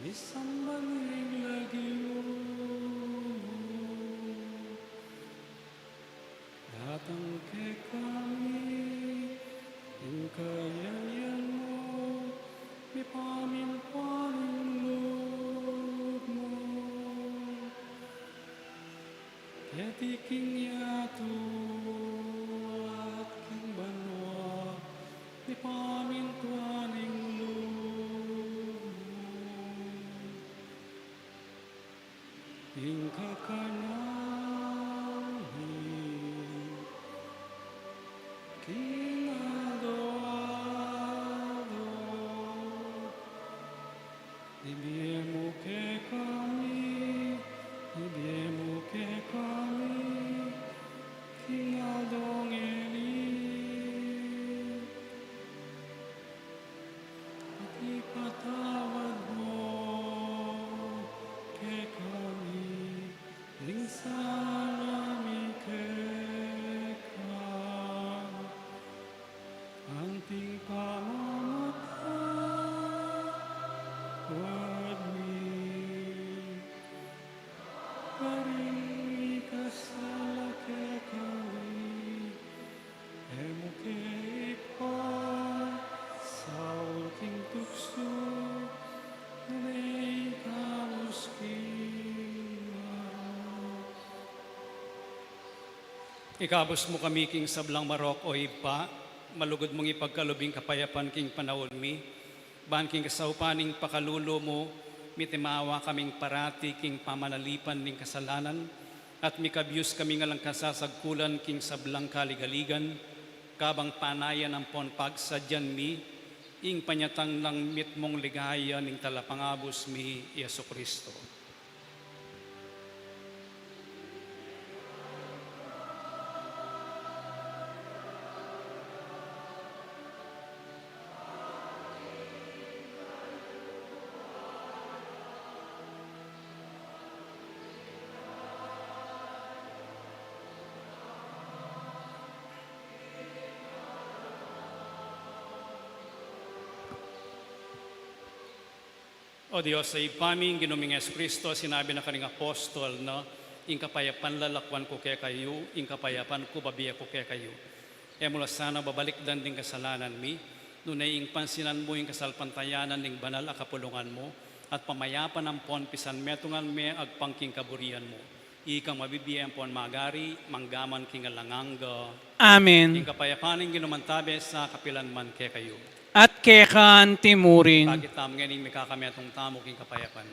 nisambaling lagi datang ke kami. Kayayan mo, ipamin paling loob mo. Ketiking yato at king banwa, ipamin tuaning loob mo. Ing kakanamin, king Ibiemu ke kami, King Adong Eli, at ipatawad mo ke kami, lingsan namin ke kami, anting pamamatay. Wag mi paring ikasala ke kami, emo ke ipa sa ulting tukso, nalay kamus Ikabos mo kami king sablang marok o ipa, malugod mong ipagkalubing kapayapan king panahon mi, ban king kasaupaning pakalulo mo, mitimawa kaming parati king pamanalipan ning kasalanan, at mikabyus kami nga lang kasasagkulan king sablang kaligaligan, kabang panayan ang pon pagsadyan mi, ing panyatang ng mitmong ligaya ning talapangabos mi, Yesu Kristo. O Diyos, sa ipaming ginuming Kristo, sinabi na kaning apostol, no? Ing kapayapan lalakwan ko kaya kayo, ing kapayapan ko babiya ko kaya kayo. E mula sana babalik dan ding kasalanan mi, nunay ing pansinan mo ing kasalpantayanan ning banal a kapulungan mo, at pamayapan ang pon pisan metungan me agpangking kaburian mo. Ikang mabibiyan pon magari, manggaman king alanganga. Amen. Ing kapayapan ing ginumantabe sa kapilan man kaya kayo. At kekan timurin. Pagitam ngayon may kakami atong tamo king kapayapan.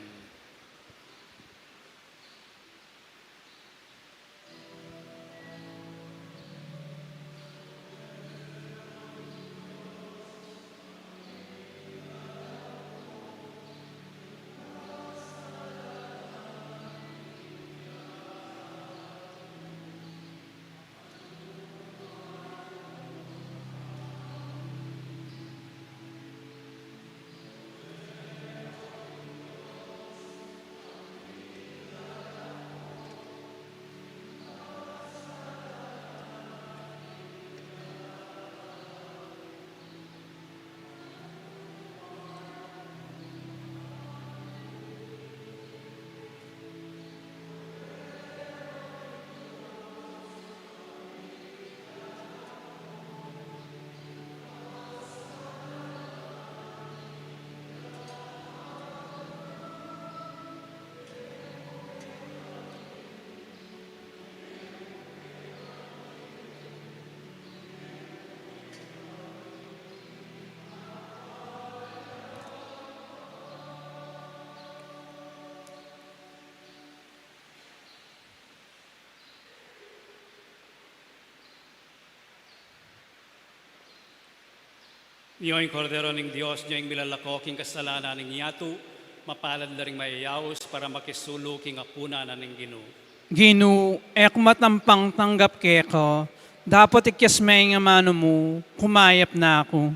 Niyo'y kordero ng Diyos, niyo'y milalako king kasalanan ng yatu, mapalad na rin mayayawos para makisulo king apuna na ng Ginoo. Ginu, ek matampang tanggap keko. Dapat ikyas may nga mano mo, kumayap na ako.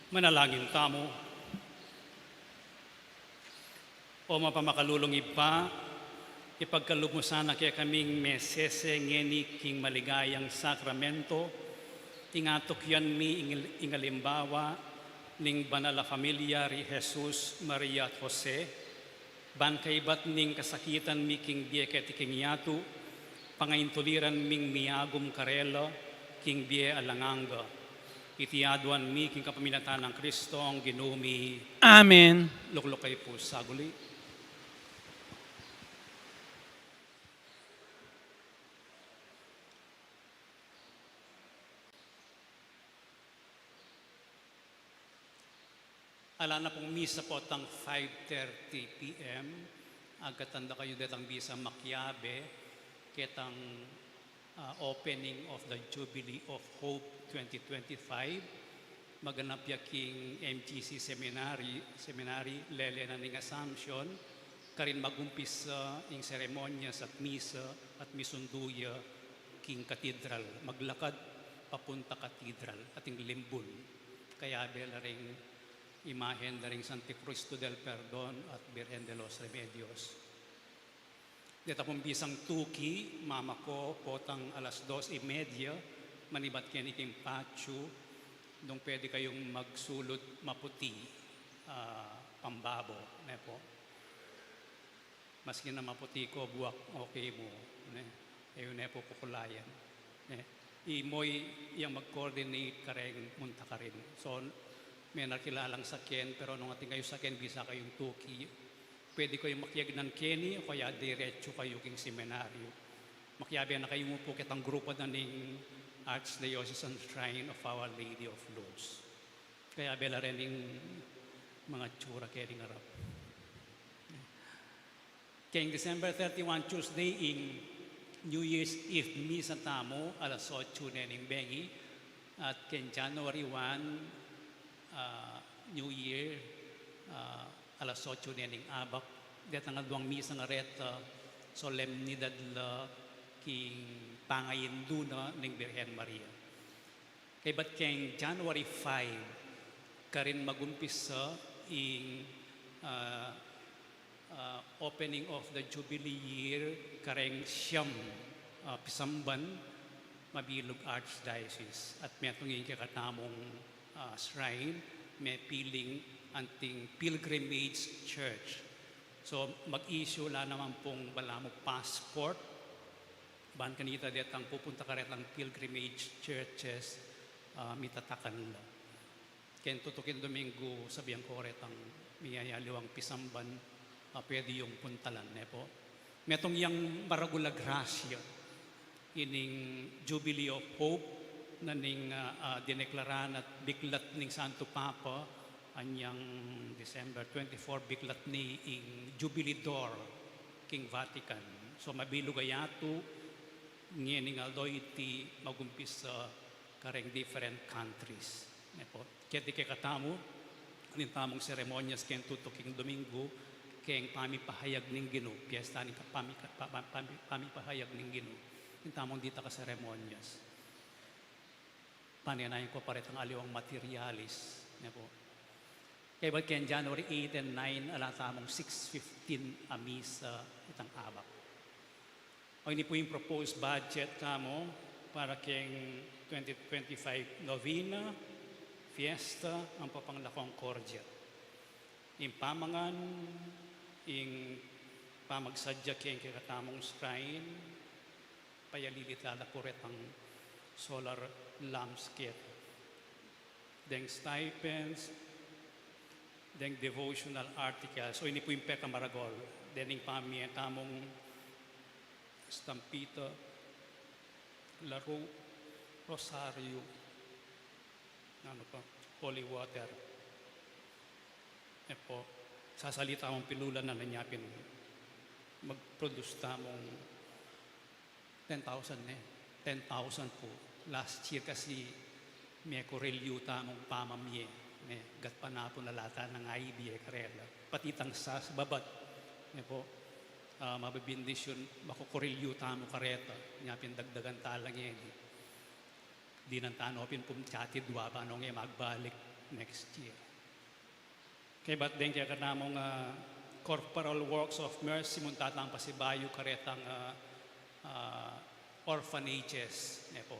Manalangin tamo. O mapamakalulong ipa, ipagkalumusan na kaya kaming mesese ngeni king maligayang sakramento, tingatok yan mi ingalimbawa ning banala familia ri Jesus, Maria at Jose, ban kaibat ning kasakitan mi king bie ket king yatu, pangaintuliran ming miagum karelo, king bie alanganga. Itiaduan mi king kapaminatan ng Kristo ang ginumi, Amen. luklukay po saguli. Ala na pong misa po tang 5:30 p.m. Agatanda kayo detang bisa Makiabe ketang opening of the Jubilee of Hope 2025. Maganap ya king MGC Seminary lele na ning Assumption. Karin magumpis ing seremonyas at misa at misunduya king katedral. Maglakad papunta katedral at ing limbul. Kaya bela ring imahen na ring Santi Cristo del Perdon at Virgen de los Remedios. Dito pong bisang tuki, mama ko, potang 2:30, manibat kyan iking pachu, nung pwede kayong magsulot maputi, pambabo. Ne po. Maski na maputi ko, buwak okay mo. Ne? Ayun ne po kukulayan. Ne? Imoy yung mag-coordinate ka rin, munta ka rin. So, may nakilalang sakyan, pero nung ating kayo sakyan, bisa kayong tuki. Pwede kayong makiag ng Kenny, o kaya diretso kayo king seminaryo. Makiabi na kayo mo po kitang grupo na ning Archdiocesan Shrine of Our Lady of Lourdes. Kaya bela rin yung mga tsura kaya rin harap. Kaya December 31, Tuesday, in New Year's Eve, misa tamo, 8:00 na ning bengi. At kaya January 1, New Year, 8:00 ning abak. Dito nga duwang misa nga reta, solemnidad la king pangayinduna ning Birhen Maria. Kay bat keng January 5, karin magumpisa ing opening of the Jubilee year, kareng siyam pisamban, Mabilog Archdiocese. At may tungin kakatamong shrine, may piling anting pilgrimage church. So mag-issue la naman pong balamo passport. Ban kanita detang pupunta ka rin ang pilgrimage churches, mitatakan la. Kaya tutukin Domingo, sabihan ko rin ang miyayaliwang pisamban, pwede yung puntalan. Po. Metong yung Maragula Gracia, ining Jubilee of Hope, na ning dineklaran at biglat ning Santo Papa anyang December 24 biglat ni ing Jubilee Door king Vatican. So mabilog ayato ngiening aldoy iti magumpis sa kareng different countries. Kaya di kay katamo aning tamong seremonyas ken tutuking Domingo ken pamipahayag ning Ginoo, piyesta ning pamipahayag ning Ginoo. Yung tamong dita ka seremonyas. Paninayin ko pa rin ang aliwang materialis. Kaya ba kaya January 8 and 9, alatamong 6:15 amisa itang abak. O ini po yung proposed budget kamo para keng 2025 novena, fiesta, ang papanglakong Concordia. Yung pamangan, yung pamagsadya keng kakatamong shrine, payalilitala po rin ang solar lamps kit. Deng stipends, deng devotional articles. So ini po yung Peka Maragol. Dening pamiyang tamong stampito, laro, rosario, ano pa, holy water. Po, sasalita mong pilulan na nanyapin. Mag-produce tamong 10,000 10,000 po. Last year kasi may korelyo tamong pamamye. May gatpanapo na lata ng IBA karela. Patitang sa babat. Po, mabibindisyon, makukorelyo tamo kareta. Nyapin dagdagan talang yan. Di nang tanopin pumtsati dwa pa nung magbalik. next year. Kaya ba't din kaya kanamong corporal works of mercy muntatang pasibayo karetang orphanages ne po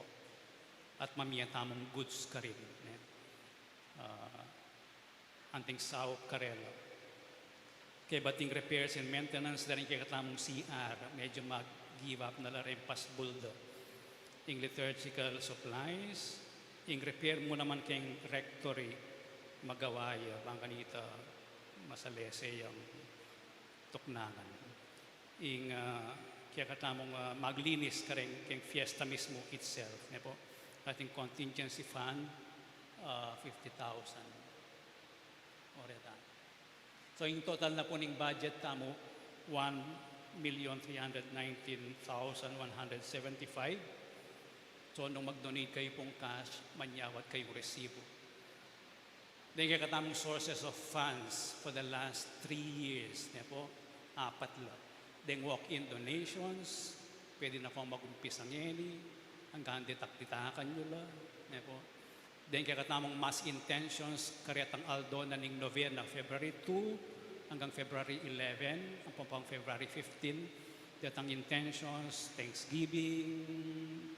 at mamiyatamong goods ka rin ne. Anting sawop karela. Kaya bating repairs and maintenance na rin kaya katamong CR medyo mag-give up na rin pasbuldo. Ing liturgical supplies, ing repair mo naman kayong rectory magawaya, bang kanita masalese yung tuknangan. Ing kaya katamong maglinis ka rin kayong fiesta mismo itself. Ne po? Ating contingency fund, 50,000. Oreta. So yung total na po ng budget tamo, 1,319,175. So nung mag-donate kayo pong cash, manyawat kayong resibo. Then kaya katamong sources of funds for the last 3 years. Ne po? 4 lang. Then walk-in donations, pwede na pong mag-umpis ang eni, hanggang ditak-ditakan nyo lang. Ne po? Then kaya katamong mass intentions, karetang aldo na ning novena, February 2 hanggang February 11, ang pang February 15, datang intentions, Thanksgiving,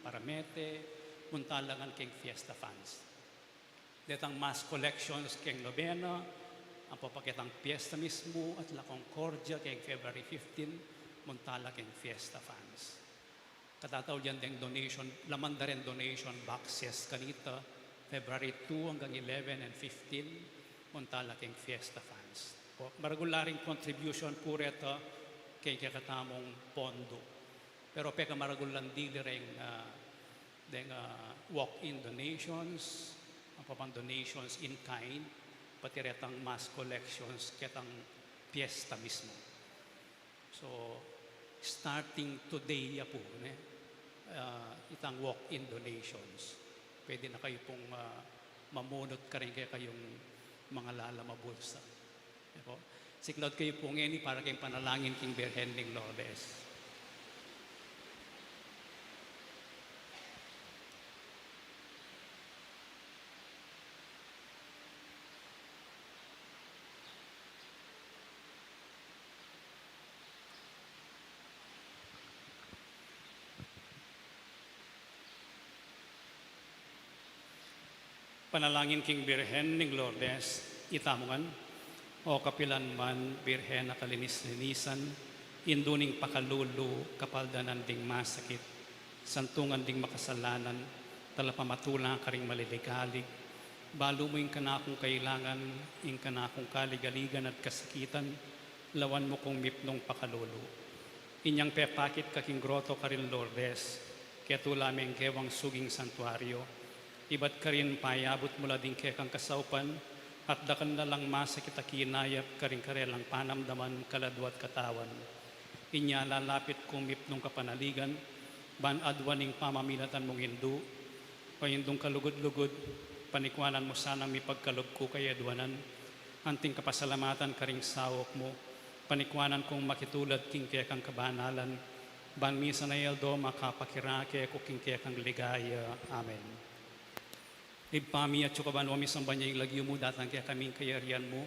paramete, muntalangan keng fiesta funds. Datang mass collections keng novena, ang papakitang fiesta mismo at La Concordia keng February 15, muntala keng fiesta funds. Katataw dyan ding donation, laman da rin donation boxes kanita, February 2 hanggang 11 and 15, muntala keng fiesta funds. Maragularing contribution po rito, kay kakatamong pondo. Pero peka maragulan di rin walk-in donations, ang papang donations in kind, pati retang mass collections, ketang piyesta mismo. So, starting today po, itang walk-in donations. Pwede na kayo pong mamunot ka rin kayong mga lalamabulsa. Po. Siklod kayo po ngayon para kayong panalangin king Birhen ng Lourdes. Panalangin king Birhen ng Lourdes, itamungan. O kapilan man, Birhen na kalinis-linisan, induning pakalulu, kapaldanan ding masakit, santungan ding makasalanan, talapamatulang ka ring maliligalig, balo mo yung kanakong kailangan, yung kanakong kaligaligan at kasakitan, lawan mo kong mipnong pakalulu. Inyang pepakit kaking groto ka rin Lourdes, kaya tulaming kewang suging santuario, iba't ka rin payabot mula din kekang kasaupan, at dakan na lang masakit kinayap karing-karelang panamdaman kaladwat katawan. Inya lalapit kong mipnong kapanaligan, ban adwaning pamaminatan mong hindu, o hindong kalugod-lugod, panikwanan mo sanang mipagkalog ko kay adwanan, anting kapasalamatan karing sawok mo, panikwanan kong makitulad king kaya kang kabanalan, ban misa na yaldo makapakirake ko king kaya kang ligaya. Amen. Ibpami at sukaban mo misang banya yung lagyo mo, datang kaya kaming kayarian mo,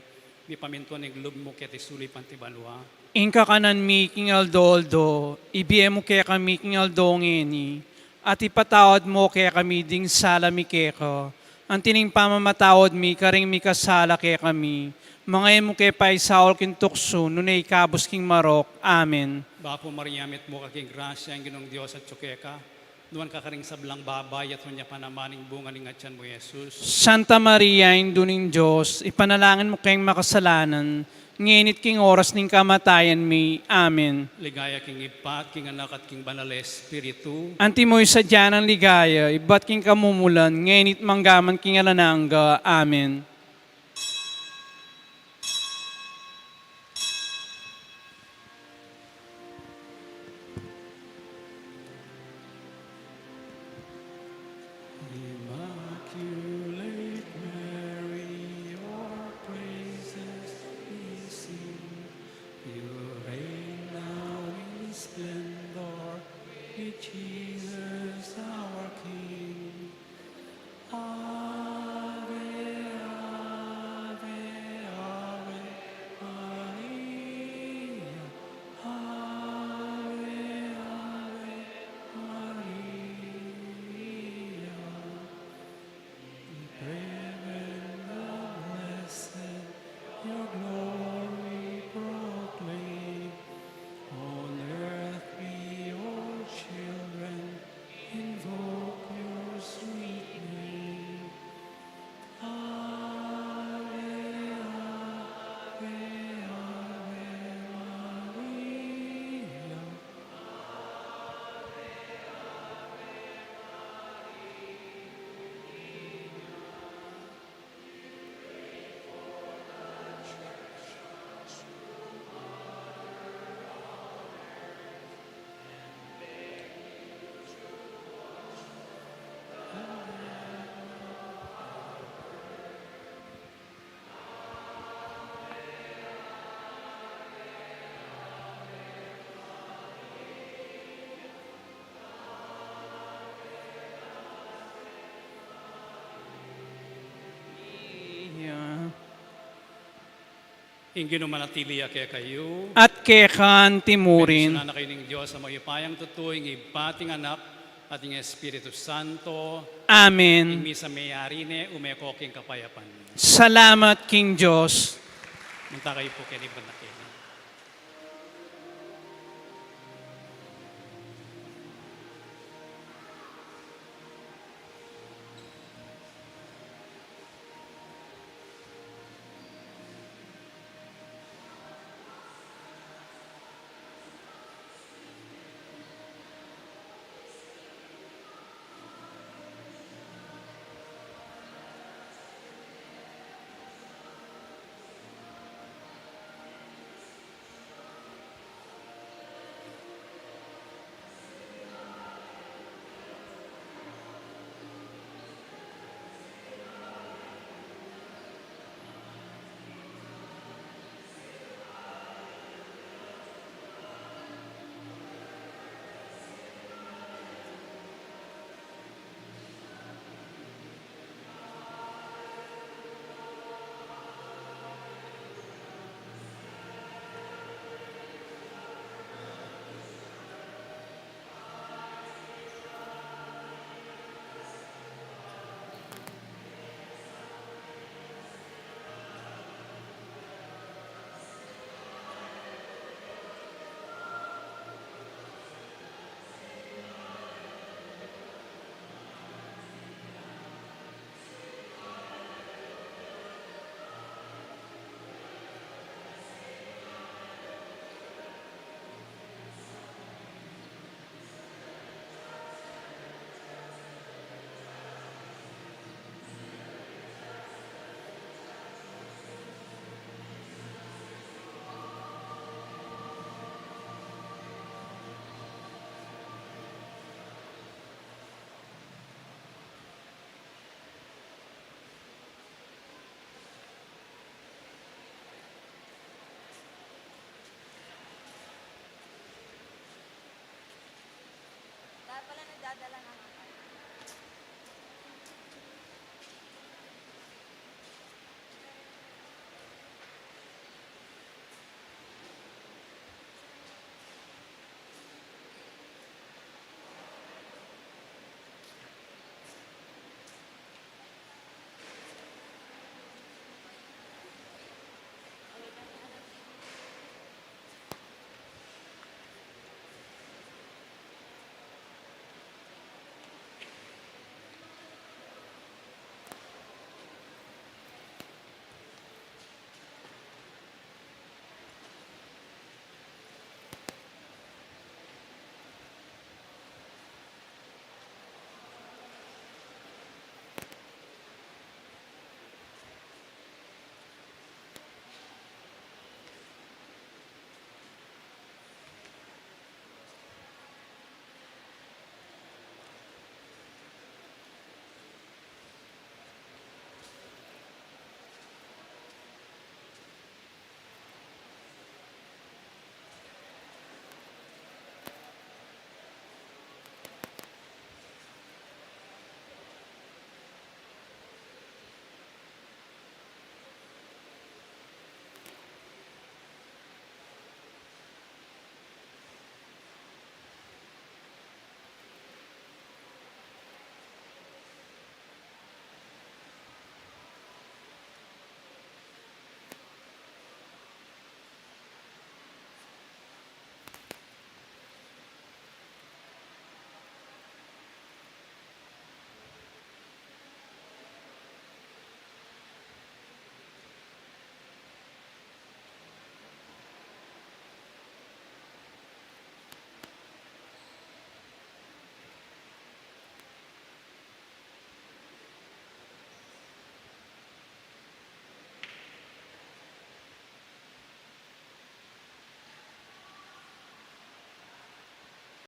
mi pamintuan ng loob mo kaya tisuli pantibanwa. Inka kanan mi king aldo, ibiem mo kaya kami king aldo ngeni, at ipatawad mo kaya kami ding sala mi keko, ang tining pamamatawad mi karing mi kasala kaya kami, mga mo kaya paisaol kin tukso, nunay kabos king marok. Amen. Bapo Mariamit mo kaking grasya ang ginong Diyos at tsukeka, nuwan kakaring sablang babay at hunya panamaning bunga ng atyan mo, Jesus. Santa Maria, induning Diyos, ipanalangin mo kayong makasalanan, nginit king oras ning kamatayan mi. Amen. Ligaya king ipat, king anak at king banal espiritu. Anti mo'y sadya ng ligaya, iba't king kamumulan, nginit manggaman king alananga. Amen. Immaculate Mary, your praises we sing. You reign now in splendor with Jesus our King. Ave, Ingin manatili kaya kayo. at kekan timurin. Bendisyunan na kayo ng Diyos sa mga ipayang tutuy, ng ibating anak, at ng Espiritu Santo. Amen. Misa mayari ne, umeko king kapayapan. Salamat King Diyos. Munta kayo po kayo ni Banakin. Dahil pala nagdadala na